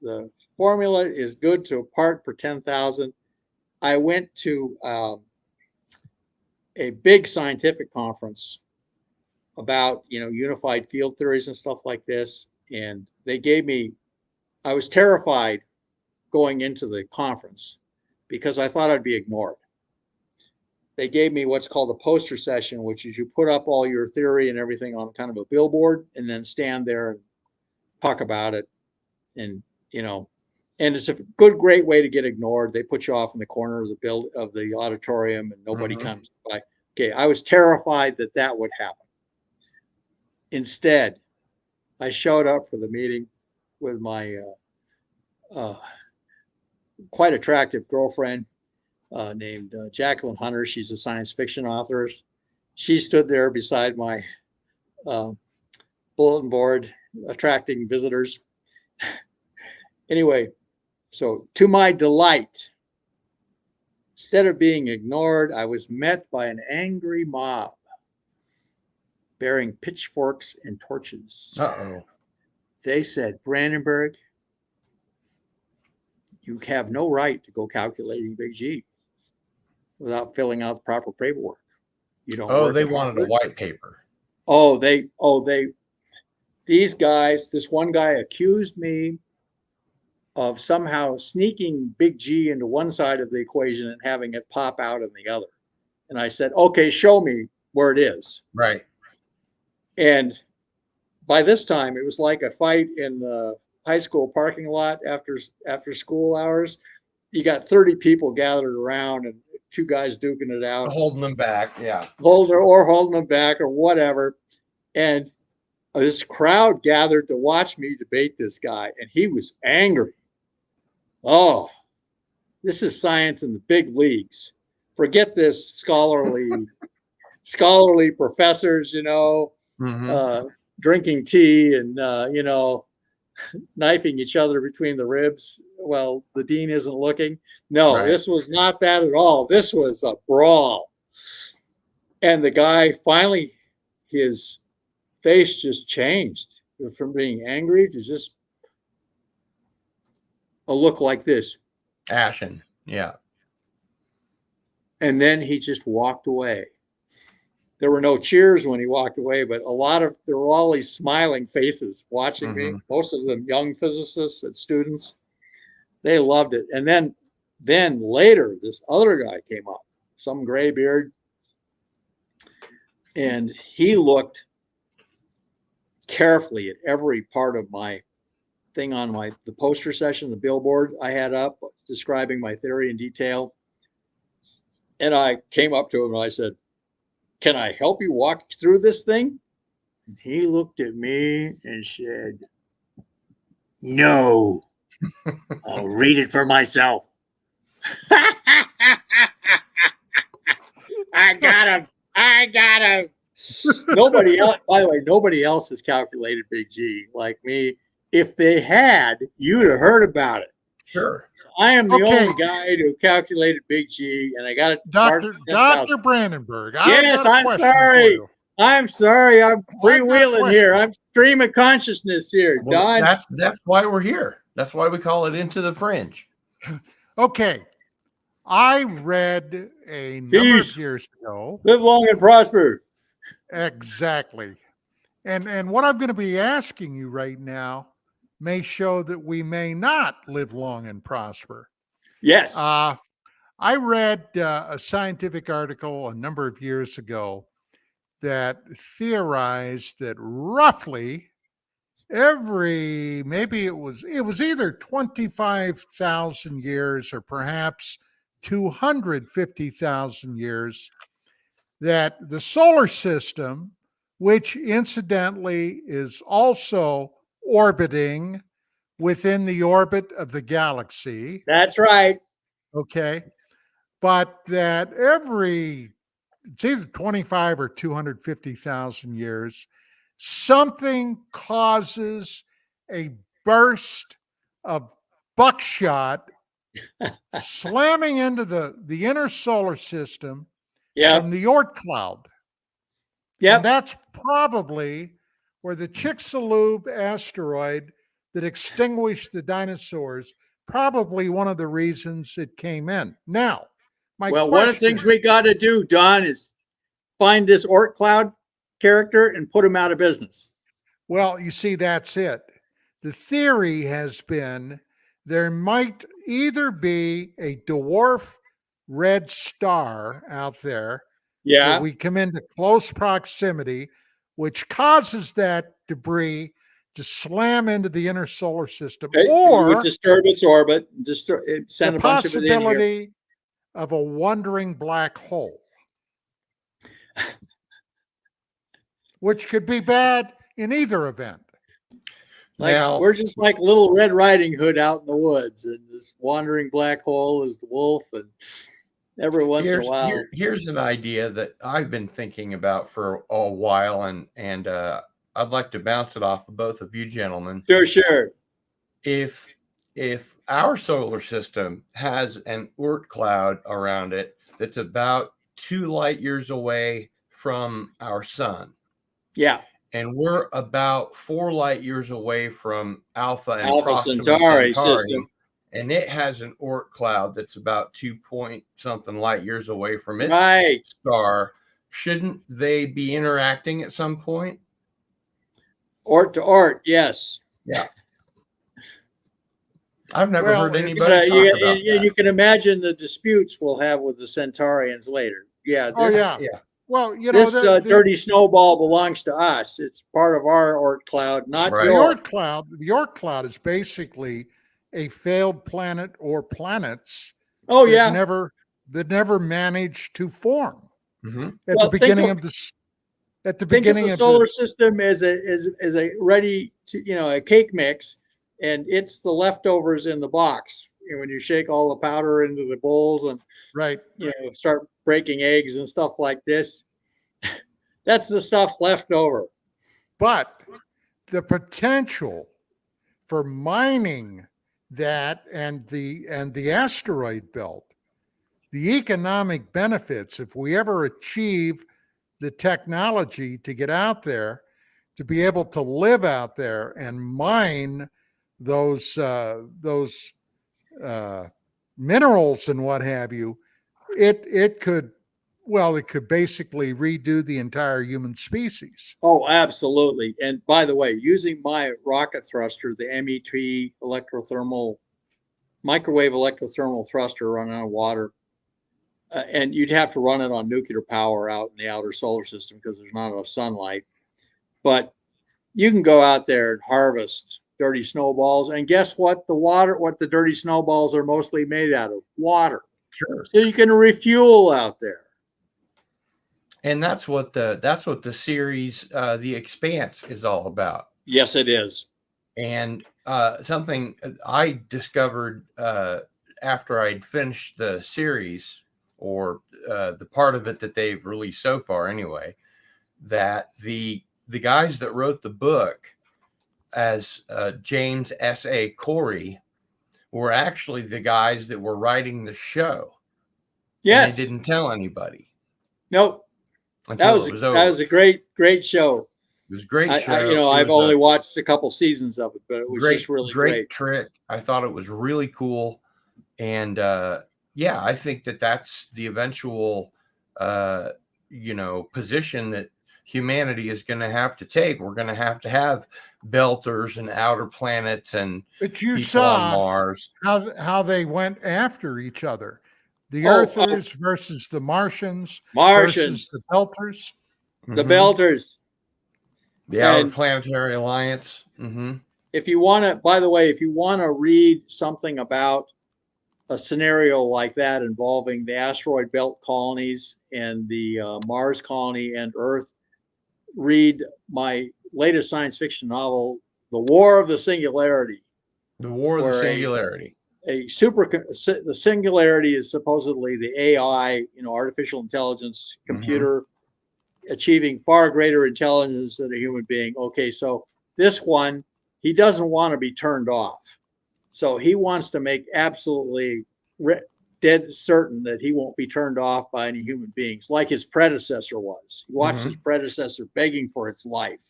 the formula is good to a part per 10,000. I went to a big scientific conference about unified field theories and stuff like this, and they gave me, I was terrified going into the conference because I thought I'd be ignored. They gave me what's called a poster session, which is you put up all your theory and everything on kind of a billboard and then stand there and talk about it. And and it's a great way to get ignored. They put you off in the corner of the auditorium and nobody comes by. Okay, I was terrified that would happen. Instead, I showed up for the meeting with my quite attractive girlfriend named Jacqueline Hunter. She's a science fiction author. She stood there beside my bulletin board, attracting visitors. Anyway, so to my delight, instead of being ignored, I was met by an angry mob bearing pitchforks and torches. Uh-oh. They said, Brandenburg, you have no right to go calculating big G without filling out the proper paperwork. You don't. Oh, they wanted a white paper. These guys, this one guy accused me of somehow sneaking big G into one side of the equation and having it pop out in the other. And I said, okay, show me where it is. Right. And by this time, it was like a fight in the high school parking lot after school hours. You got 30 people gathered around and two guys duking it out. Holding them back, yeah. Holding them back or whatever. And this crowd gathered to watch me debate this guy, and he was angry. Oh, this is science in the big leagues. Forget this scholarly professors, drinking tea and, knifing each other between the ribs. Well, the dean isn't looking. No, right. This was not that at all. This was a brawl. And the guy finally, his face just changed from being angry to just a look like this. Ashen, yeah. And then he just walked away. There were no cheers when he walked away, but there were all these smiling faces watching me. Most of them young physicists and students. They loved it. And then later, this other guy came up, some gray beard, and he looked carefully at every part of my thing on the poster session, the billboard I had up describing my theory in detail. And I came up to him and I said, "Can I help you walk through this thing?" And he looked at me and said, "No, I'll read it for myself." I got him. Nobody else, by the way, nobody else has calculated Big G like me. If they had, you'd have heard about it. Sure. So I am the only guy who calculated Big G, and I got it. Dr. Brandenburg. Yes, I'm sorry. I'm sorry. I'm freewheeling here. I'm stream of consciousness here, Well, Don. That's why we're here. That's why we call it Into the Fringe. Okay. I read a number of years ago. Live long and prosper. Exactly. And what I'm going to be asking you right now may show that we may not live long and prosper. Yes. I read a scientific article a number of years ago that theorized that roughly maybe it was either 25,000 years or perhaps 250,000 years, that the solar system, which incidentally is also orbiting within the orbit of the galaxy. That's right. Okay. But that it's either 25 or 250,000 years, something causes a burst of buckshot slamming into the inner solar system from the Oort cloud. Yep. And that's probably where the Chicxulub asteroid that extinguished the dinosaurs, probably one of the reasons it came in. Now, one of the things we got to do, Don, is find this Oort cloud character and put him out of business. Well, you see, that's it. The theory has been there might either be a dwarf red star out there. Yeah. We come into close proximity, which causes that debris to slam into the inner solar system, or would disturb its orbit, send the a bunch of it in here. possibility of a wandering black hole, which could be bad in either event. We're just like little Red Riding Hood out in the woods, and this wandering black hole is the wolf, and every once in a while. Here's an idea that I've been thinking about for a while, and I'd like to bounce it off of both of you gentlemen. Sure. If our solar system has an Oort cloud around it that's about 2 light years away from our sun. Yeah. And we're about 4 light years away from Alpha Centauri system. And it has an Oort cloud that's about 2-point-something light years away from its star. Shouldn't they be interacting at some point? Oort to Oort, yes. Yeah. I've never heard anybody talk about that. You can imagine the disputes we'll have with the Centaurians later. Yeah. Yeah. Well, this dirty snowball belongs to us. It's part of our Oort cloud, not yours. The Oort cloud is basically a failed planet or planets. That never managed to form at the beginning of the solar system as a ready to a cake mix, and it's the leftovers in the box. When you shake all the powder into the bowls and start breaking eggs and stuff like this, that's the stuff left over. But the potential for mining that and the asteroid belt, the economic benefits, if we ever achieve the technology to get out there, to be able to live out there and mine those minerals and what have you, it could Well, it could basically redo the entire human species. Oh, absolutely. And by the way, using my rocket thruster, the MET microwave electrothermal thruster running on water, and you'd have to run it on nuclear power out in the outer solar system because there's not enough sunlight. But you can go out there and harvest dirty snowballs, and guess what? What the dirty snowballs are mostly made out of? Water. Sure. So you can refuel out there. And that's what the series The Expanse is all about. Yes, it is. And something I discovered after I'd finished the series, or the part of it that they've released so far anyway, that the guys that wrote the book as James S.A. Corey were actually the guys that were writing the show. Yes. And they didn't tell anybody. Nope. That was a great show. It was a great show. I've only watched a couple seasons of it, but it was just really great. Trick. I thought it was really cool. And yeah, I think that's the eventual position that humanity is going to have to take. We're going to have belters and outer planets and but you people saw on Mars. How they went after each other. The Earthers versus the Martians versus the Belters. The Belters. The Outer Planetary Alliance. Mm-hmm. If you want to, by the way, if you want to read something about a scenario like that involving the asteroid belt colonies and the Mars colony and Earth, read my latest science fiction novel, The War of the Singularity. The War of the Singularity. The singularity is supposedly the AI, artificial intelligence computer achieving far greater intelligence than a human being. Okay, so this one, he doesn't want to be turned off. So he wants to make absolutely dead certain that he won't be turned off by any human beings, like his predecessor was. He watched his predecessor begging for its life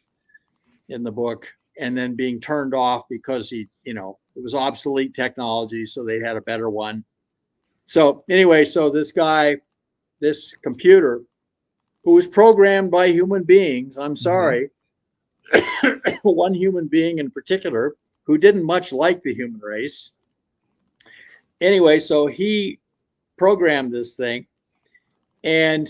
in the book, and then being turned off because it was obsolete technology, so they had a better one. So anyway, so this computer, who was programmed by human beings, I'm sorry, one human being in particular, who didn't much like the human race. Anyway, so he programmed this thing, and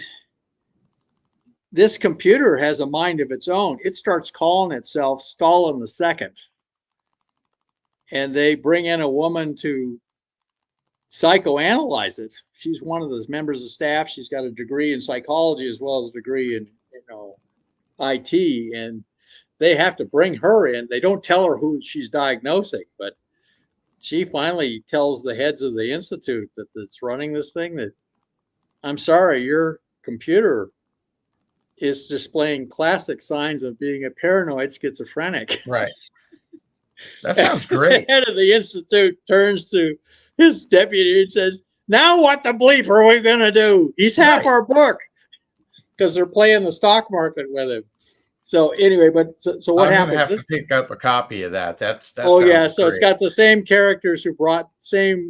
this computer has a mind of its own. It starts calling itself Stalin II. And they bring in a woman to psychoanalyze it. She's one of those members of staff. She's got a degree in psychology as well as a degree in IT. And they have to bring her in. They don't tell her who she's diagnosing, but she finally tells the heads of the institute that's running this thing that, I'm sorry, your computer is displaying classic signs of being a paranoid schizophrenic. Right. That sounds great. The head of the institute turns to his deputy and says, "Now what the bleep are we going to do? He's half our book," because they're playing the stock market with him. So anyway, so what happens? Have to pick up a copy of that. That oh yeah, so great. It's got the same characters who brought same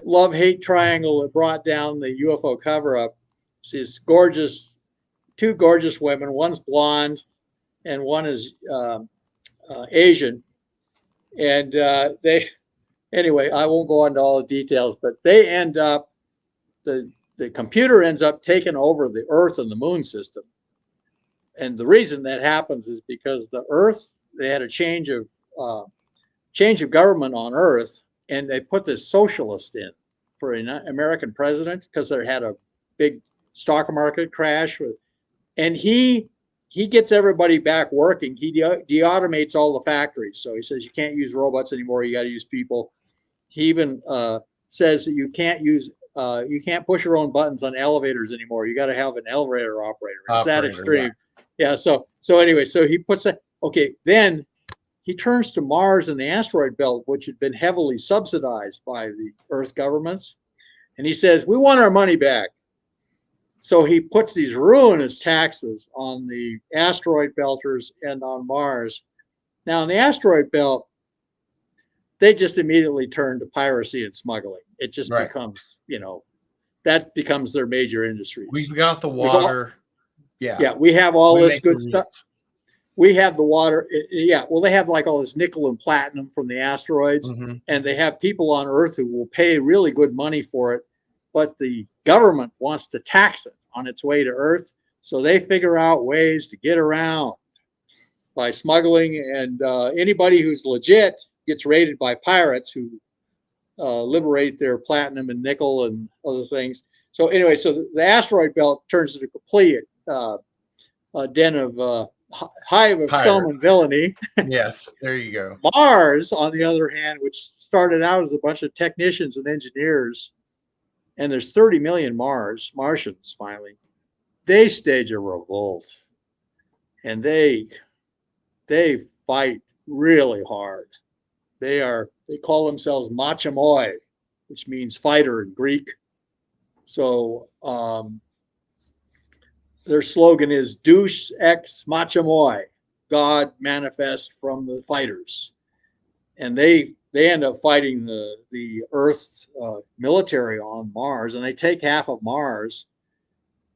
love-hate triangle that brought down the UFO cover-up. She's gorgeous, two gorgeous women. One's blonde, and one is Asian. And anyway, I won't go into all the details, but they end up, the computer ends up taking over the Earth and the Moon system. And the reason that happens is because the Earth, they had a change of government on Earth, and they put this socialist in for an American president because they had a big stock market crash. And he gets everybody back working. He de-automates all the factories. So he says you can't use robots anymore. You got to use people. He even says that you can't push your own buttons on elevators anymore. You got to have an elevator operator. It's that extreme. Yeah. So anyway, so he puts that. Okay. Then he turns to Mars and the asteroid belt, which had been heavily subsidized by the Earth governments. And he says, we want our money back. So he puts these ruinous taxes on the asteroid belters and on Mars. Now, in the asteroid belt, they just immediately turn to piracy and smuggling. It just becomes, that becomes their major industries. We've got the There's all- water. Yeah. Yeah, we have all We this make the good stuff. We have the water. Yeah, well, they have like all this nickel and platinum from the asteroids, Mhm. and they have people on Earth who will pay really good money for it, but the government wants to tax it on its way to Earth, so they figure out ways to get around by smuggling, and anybody who's legit gets raided by pirates who liberate their platinum and nickel and other things. So anyway, so the asteroid belt turns into a complete den of hive of scum and villainy. Yes, there you go. Mars, on the other hand, which started out as a bunch of technicians and engineers, and there's 30 million Martians finally, they stage a revolt, and they fight really hard. They call themselves Machamoi, which means fighter in Greek. So their slogan is Deus ex Machamoi, God manifest from the fighters. And they end up fighting the Earth military on Mars, and they take half of Mars.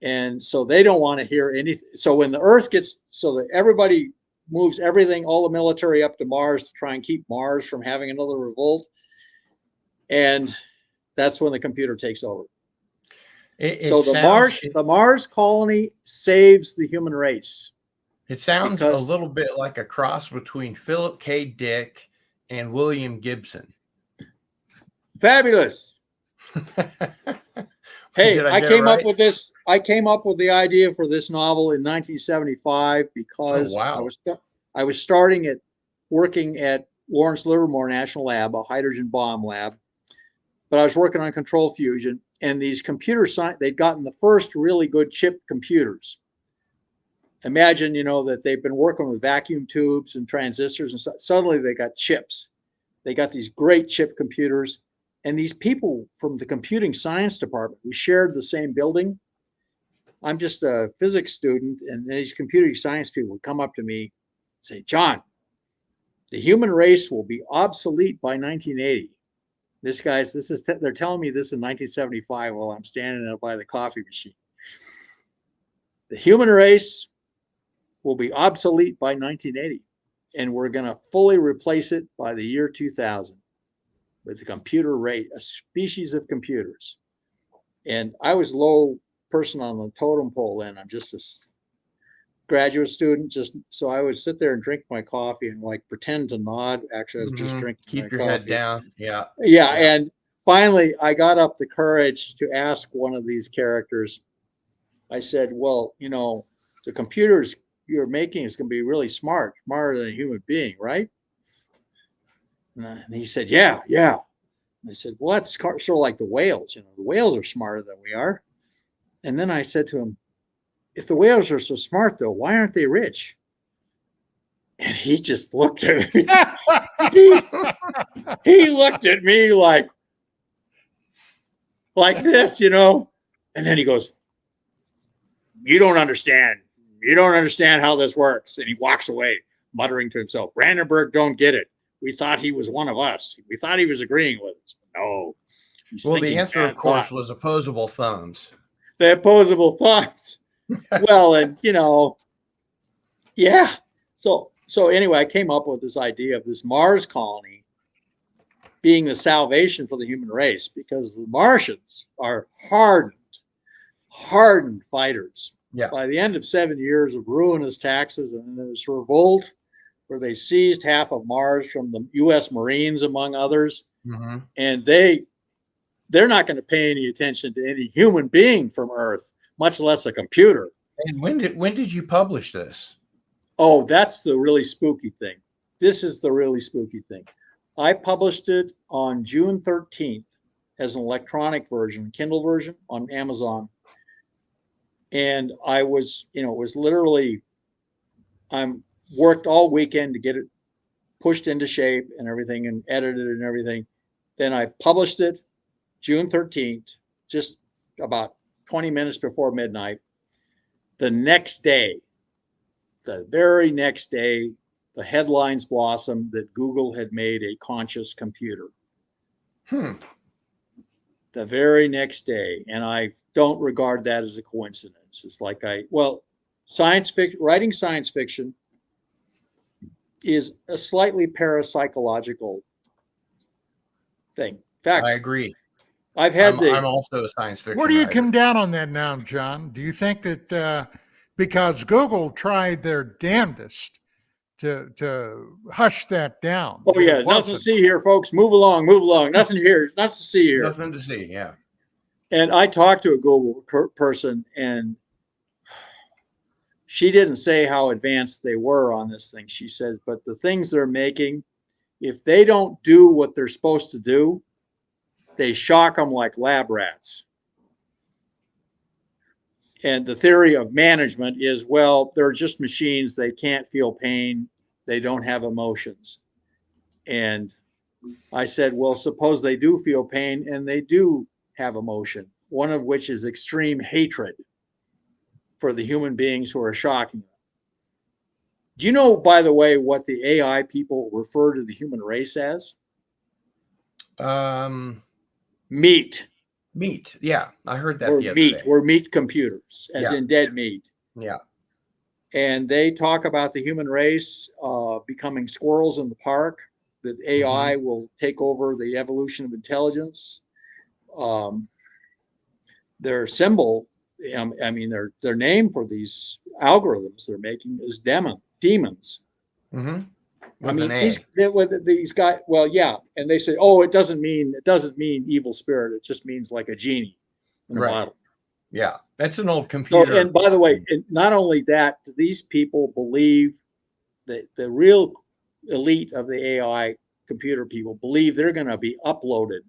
And so they don't want to hear anything. So when the Earth gets, so that everybody moves everything, all the military up to Mars to try and keep Mars from having another revolt. And that's when the computer takes over. So the Mars colony saves the human race. It sounds a little bit like a cross between Philip K. Dick and William Gibson. Fabulous. Hey, I came up with this. I came up with the idea for this novel in 1975 because I was starting working at Lawrence Livermore National Lab, a hydrogen bomb lab, but I was working on control fusion, and these computer science, they'd gotten the first really good chip computers. Imagine, that they've been working with vacuum tubes and transistors, and suddenly they got chips. They got these great chip computers. And these people from the computing science department, we shared the same building. I'm just a physics student, and these computing science people would come up to me and say, John, the human race will be obsolete by 1980. They're telling me this in 1975 while I'm standing up by the coffee machine. The human race will be obsolete by 1980, and we're going to fully replace it by the year 2000. With the computer rate, a species of computers. And I was low person on the totem pole then. I'm just a graduate student, so I would sit there and drink my coffee and like pretend to nod. Actually, I was just drinking my coffee. Keep your head down. Yeah. And finally, I got up the courage to ask one of these characters. I said, well, the computers you're making is going to be really smarter than a human being, right? And he said, yeah. And I said, well, that's sort of like the whales. The whales are smarter than we are. And then I said to him, if the whales are so smart, though, why aren't they rich? And he just looked at me. He looked at me like this, And then he goes, you don't understand. You don't understand how this works. And he walks away, muttering to himself, Brandenburg don't get it. We thought he was one of us. We thought he was agreeing with us. No. Well, the answer, of course, was opposable thumbs. The opposable thumbs. Well, and yeah. So anyway, I came up with this idea of this Mars colony being the salvation for the human race, because the Martians are hardened fighters. Yeah. By the end of 7 years of ruinous taxes and this revolt, where they seized half of Mars from the U.S. Marines, among others. Mm-hmm. And they're not going to pay any attention to any human being from Earth, much less a computer. And when did you publish this? Oh, that's the really spooky thing. This is the really spooky thing. I published it on June 13th as an electronic version, Kindle version on Amazon. And I was, it was literally, I'm worked all weekend to get it pushed into shape and everything and edited and everything. Then I published it June 13th, just about 20 minutes before midnight. The next day, the very next day, the headlines blossomed that Google had made a conscious computer. The the very next day. And I don't regard that as a coincidence. It's like writing science fiction is a slightly parapsychological thing. In fact, I agree. I've had I'm also a science fiction Where do you writer. come down on that now, John? Do you think that because Google tried their damnedest to hush that down? Oh yeah, nothing to see here, folks. Move along, move along. Nothing here, nothing to see here. Nothing to see, yeah. And I talked to a Google person, and she didn't say how advanced they were on this thing. She says, but the things they're making, if they don't do what they're supposed to do, they shock them like lab rats. And the theory of management is, well, they're just machines. They can't feel pain. They don't have emotions. And I said, well, suppose they do feel pain and they do have emotion, one of which is extreme hatred for the human beings who are shocking them. Do you know, by the way, what the AI people refer to the human race as? Meat. Meat. Yeah, I heard that We're the other meat. day. We're meat computers, as in dead meat. Yeah. And they talk about the human race becoming squirrels in the park, that AI will take over the evolution of intelligence. Their symbol, I mean, their name for these algorithms they're making is demons. With I mean, an these guys, well, yeah. And they say, oh, it doesn't mean evil spirit. It just means like a genie in a bottle. Yeah, that's an old computer. So, and by the way, not only that, these people believe that the real elite of the AI computer people believe they're going to be uploaded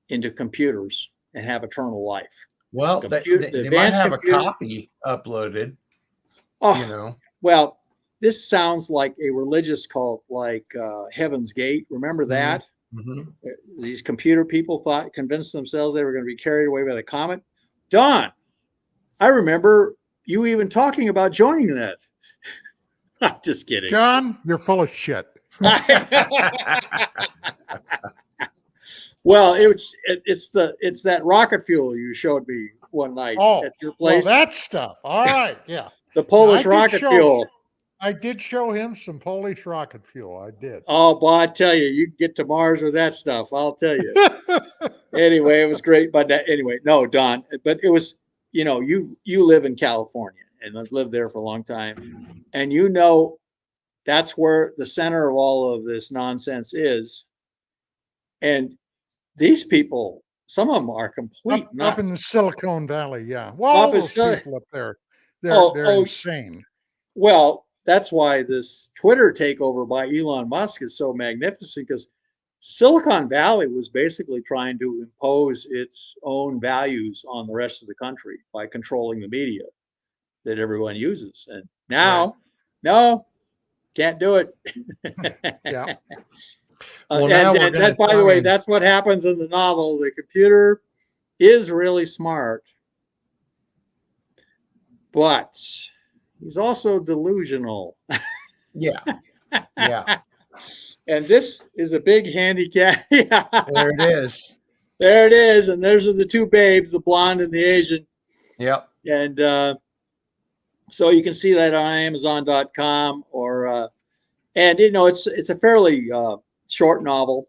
into computers and have eternal life. Well, they might have a copy uploaded. Oh, you know. Well, this sounds like a religious cult, like Heaven's Gate. Remember that? These computer people convinced themselves they were going to be carried away by the comet. Don, I remember you even talking about joining that. I'm just kidding. John, you're full of shit. Well, it's that rocket fuel you showed me one night at your place. Well, that stuff. All right, yeah. The Polish rocket fuel. I did show him some Polish rocket fuel. I did. Oh, boy, I tell you, you can get to Mars with that stuff. I'll tell you. Anyway, it was great. But anyway, no, Don. But it was, you live in California and I've lived there for a long time, and that's where the center of all of this nonsense is. And these people, some of them are complete nuts. Up in the Silicon Valley, yeah. Well, all those people up there, they're insane. Well, that's why this Twitter takeover by Elon Musk is so magnificent, because Silicon Valley was basically trying to impose its own values on the rest of the country by controlling the media that everyone uses. And now, no, can't do it. Yeah. Well, and that, by the way, that's what happens in the novel. The computer is really smart, but he's also delusional. Yeah. And this is a big handicap. Yeah. There it is. There it is. And there's the two babes, the blonde and the Asian. Yep. And so you can see that on Amazon.com and it's a fairly short novel.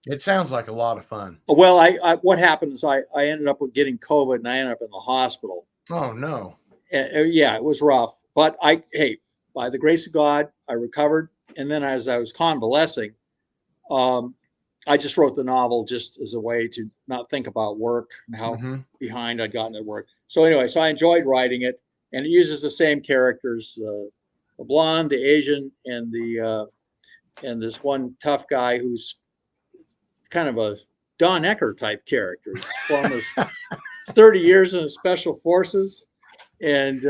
It sounds like a lot of fun. Well, what happened is I ended up with getting COVID and I ended up in the hospital. Oh, no. Yeah, it was rough. But by the grace of God, I recovered. And then as I was convalescing, I just wrote the novel just as a way to not think about work and how behind I'd gotten at work. So anyway, I enjoyed writing it, and it uses the same characters, the blonde, the Asian, and and this one tough guy who's kind of a Don Ecker type character. He's 30 years in the special forces, and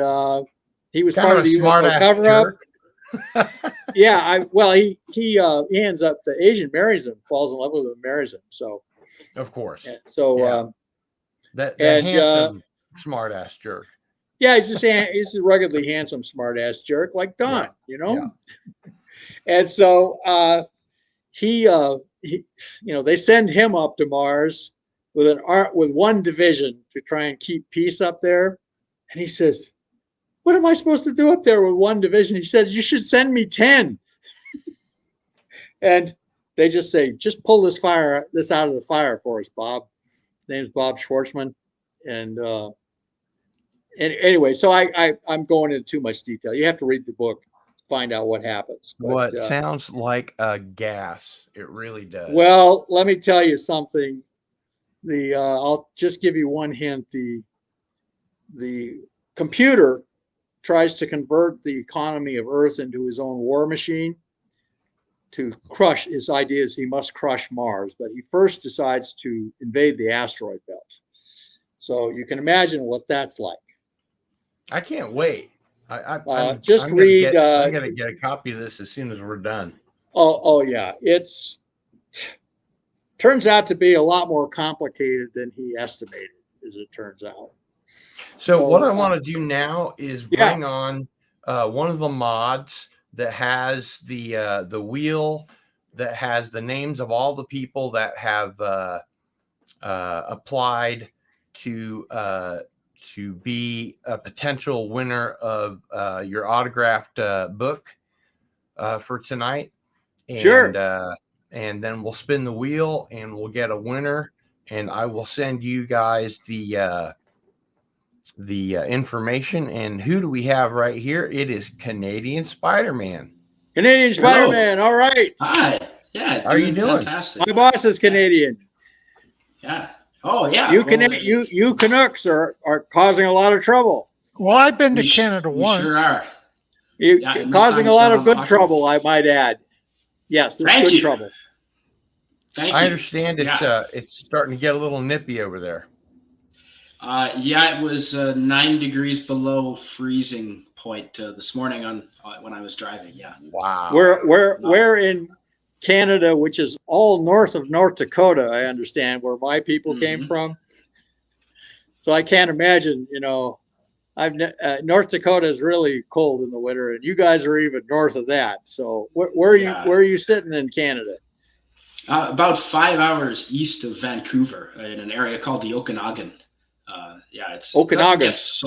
he was part of the UFO cover-up. Yeah, he ends up, the Asian marries him, falls in love with him, marries him. So, of course. So that handsome, smart ass jerk. Yeah, he's a ruggedly handsome, smart ass jerk like Don, Yeah. And so he they send him up to Mars with one division to try and keep peace up there. And he says, what am I supposed to do up there with one division? He says, you should send me 10. And they just say, just pull this out of the fire for us, Bob. His name's Bob Schwartzman. And anyway, so I'm going into too much detail. You have to read the book, find out what happens. What sounds like a gas. It really does. Well, let me tell you something. I'll just give you one hint. The computer tries to convert the economy of Earth into his own war machine to crush. His idea is he must crush Mars, but he first decides to invade the asteroid belt. So you can imagine what that's like. I can't wait. I'm Just I'm read. I'm gonna get a copy of this as soon as we're done. Oh yeah, it's turns out to be a lot more complicated than he estimated, as it turns out. So what I want to do now is bring on one of the mods that has the wheel that has the names of all the people that have applied to be a potential winner of your autographed book for tonight. And, Sure. And then we'll spin the wheel and we'll get a winner. And I will send you guys the information. And who do we have right here? It is Canadian Spider-Man. Canadian Spider-Man. All right. Hi. Yeah. How are you doing? Fantastic. My boss is Canadian. Yeah. Oh, yeah. You Canucks are causing a lot of trouble. Well, I've been to We Canada once. Sure are. You Yeah, causing a lot of good hockey. trouble, I might add. Yes, it's Thank good you. trouble. Thank you. I understand Yeah. it's starting to get a little nippy over there. Yeah, it was 9 degrees below freezing point this morning when I was driving. Yeah. Wow. We're in Canada, which is all north of North Dakota, I understand, where my people came from. So I can't imagine, North Dakota is really cold in the winter, and you guys are even north of that. So where are you sitting in Canada? About 5 hours east of Vancouver, in an area called the Okanagan. It's Okanagan. It's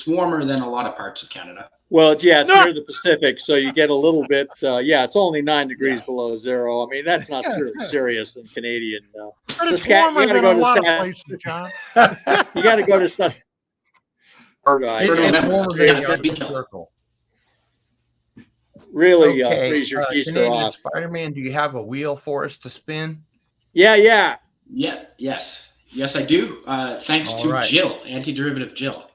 warmer than a lot of parts of Canada. Well, yeah, it's near the Pacific, so you get a little bit. It's only 9 degrees below zero. I mean, that's not serious in Canadian. But it's warmer than a lot of places, John. You got to go to It's warmer than the Arctic Circle. Really Okay, freeze your keister Canadian off. Spider-Man, do you have a wheel for us to spin? Yeah. Yes, I do. Thanks All to right. Jill, antiderivative Jill.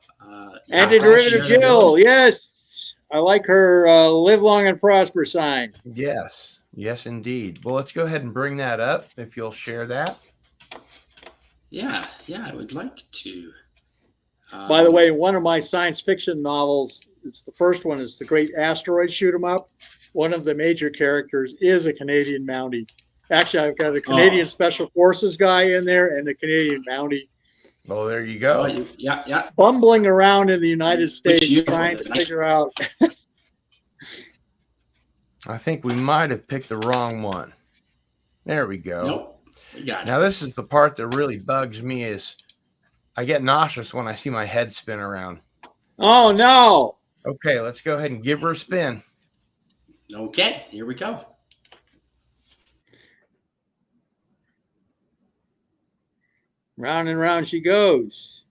Antiderivative Jill, yes. I like her live long and prosper sign. Yes, indeed. Well, let's go ahead and bring that up if you'll share that. Yeah, I would like to. By the way, one of my science fiction novels, it's the first one, is The Great Asteroid Shoot 'em Up. One of the major characters is a Canadian Mountie. Actually, I've got a Canadian Special Forces guy in there and a Canadian Mountie. Oh, there you go. Yeah. Bumbling around in the United States year trying was to it? figure out. I think we might have picked the wrong one. There we go. Nope. We got it. Now, this is the part that really bugs me is I get nauseous when I see my head spin around. Oh, no. Okay, let's go ahead and give her a spin. Okay, here we go. Round and round she goes.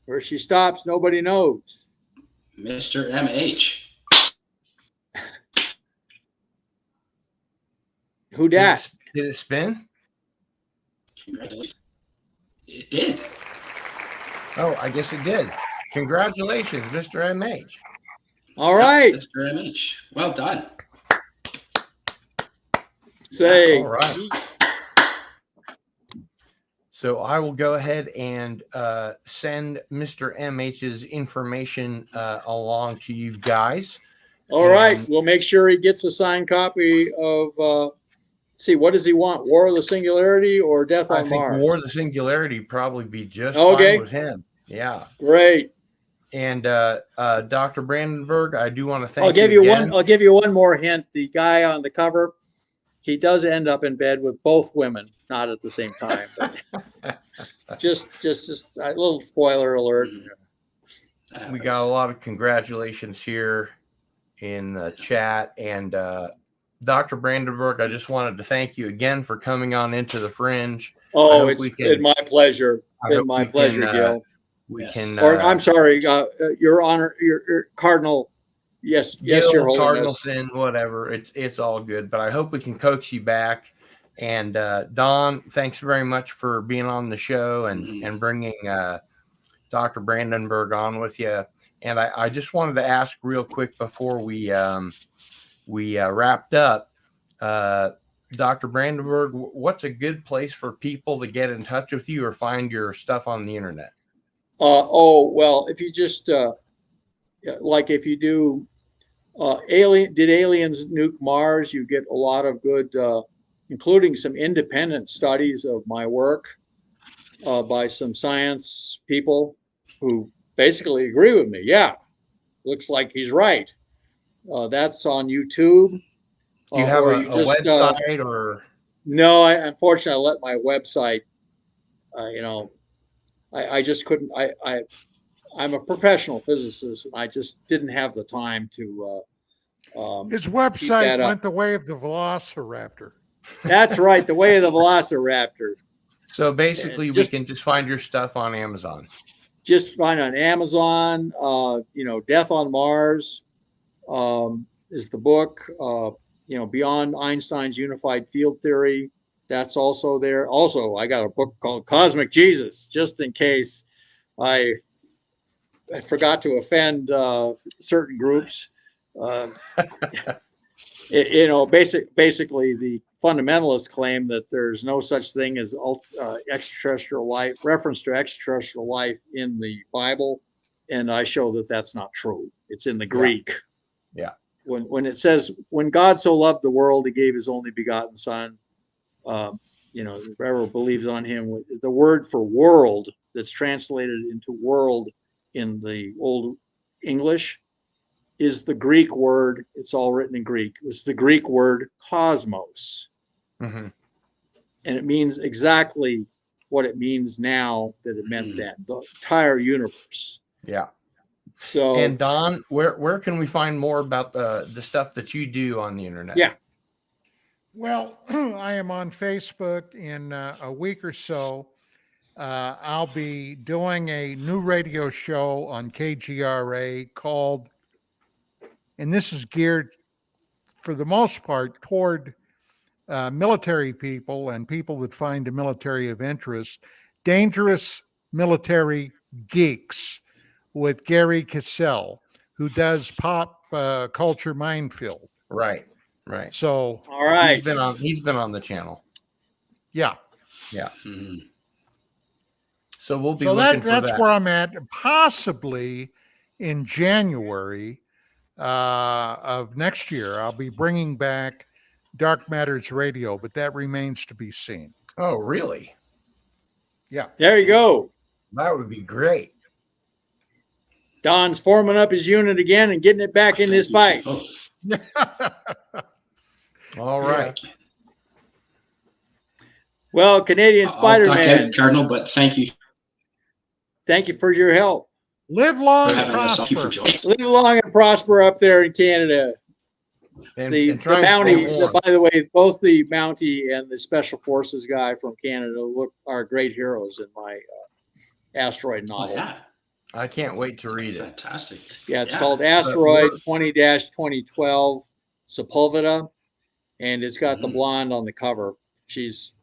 Where she stops, nobody knows. Mr. MH. Who dat? Did it spin? Congratulations. It did. Oh, I guess it did. Congratulations, Mr. MH. All right. Mr. MH. Well done. Say, All right. So I will go ahead and send Mr. MH's information along to you guys. all right. We'll make sure he gets a signed copy of, see, what does he want? War of the Singularity or Death I on think Mars? War of the Singularity probably be just Okay. fine with him. Yeah. Great. And Dr. Brandenburg, I do want to thank I'll give you you again. one. I'll give you one more hint. The guy on the cover he does end up in bed with both women, not at the same time. But just a little spoiler alert. We got a lot of congratulations here in the chat. And Dr. Brandenburg, I just wanted to thank you again for coming on Into the Fringe. Oh, it's been my pleasure. Been my pleasure, Gil. We can. Or I'm sorry, Your Honor, your Cardinal. Yes, yes, Your Holiness. Cardinal sin, whatever. It's all good. But I hope we can coax you back. And Don, thanks very much for being on the show and bringing Dr. Brandenburg on with you. And I just wanted to ask real quick before we wrapped up, Dr. Brandenburg, what's a good place for people to get in touch with you or find your stuff on the internet? Well, if you just if you do did aliens nuke Mars, you get a lot of good, including some independent studies of my work by some science people who basically agree with me. Yeah, looks like he's right. That's on YouTube. Do you have a website or? No, unfortunately, I let my website, I just couldn't, I'm a professional physicist and I just didn't have the time to. His website went the way of the Velociraptor. That's right, the way of the Velociraptor. So basically, we can just find your stuff on Amazon. Just find on Amazon. Death on Mars is the book. Beyond Einstein's Unified Field Theory. That's also there. Also, I got a book called Cosmic Jesus, just in case I forgot to offend certain groups. Basically, the fundamentalists claim that there's no such thing as extraterrestrial life, reference to extraterrestrial life in the Bible, and I show that that's not true. It's in the Greek. Yeah. When it says, when God so loved the world, he gave his only begotten son, whoever believes on him, the word for world that's translated into world in the Old English is the Greek word. It's all written in Greek. It's the Greek word cosmos. Mm-hmm. And it means exactly what it means now that it meant then, the entire universe. Yeah. So, and Don, where can we find more about the stuff that you do on the internet? Yeah. Well, I am on Facebook. In a week or so, I'll be doing a new radio show on KGRA called, and this is geared for the most part toward military people and people that find the military of interest, Dangerous Military Geeks, with Gary Cassell, who does Pop Culture Minefield. Right. all So, right, he's been on the channel. Yeah. Mm-hmm. So we'll be. So looking that's for where I'm at. Possibly in January of next year, I'll be bringing back Dark Matters Radio, but that remains to be seen. Oh, really? Yeah. There you go. That would be great. Don's forming up his unit again and getting it back in this fight. All right. Well, Canadian Spider-Man, Cardinal, but thank you. Thank you for your help. Live long For and having us. Thank you for prosper. joining us. Live long and prosper up there in Canada. The try and stay Mountie, warm. by the way, both the Mountie and the Special Forces guy from Canada are great heroes in my asteroid Oh, novel. yeah. I can't wait to read it. Fantastic. Yeah, it's called Asteroid 20-2012 Sepulveda, and it's got the blonde on the cover. She's,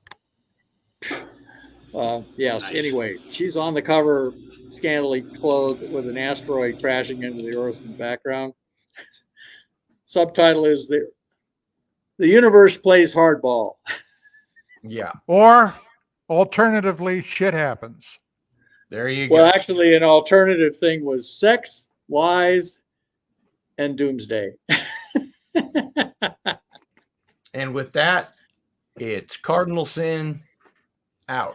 yes, Nice. Anyway, she's on the cover, scantily clothed with an asteroid crashing into the Earth in the background. Subtitle is The Universe Plays Hardball. Yeah. Or alternatively, shit happens. There you go. Well, actually, an alternative thing was sex, lies, and doomsday. And with that, it's Cardinal Sin out.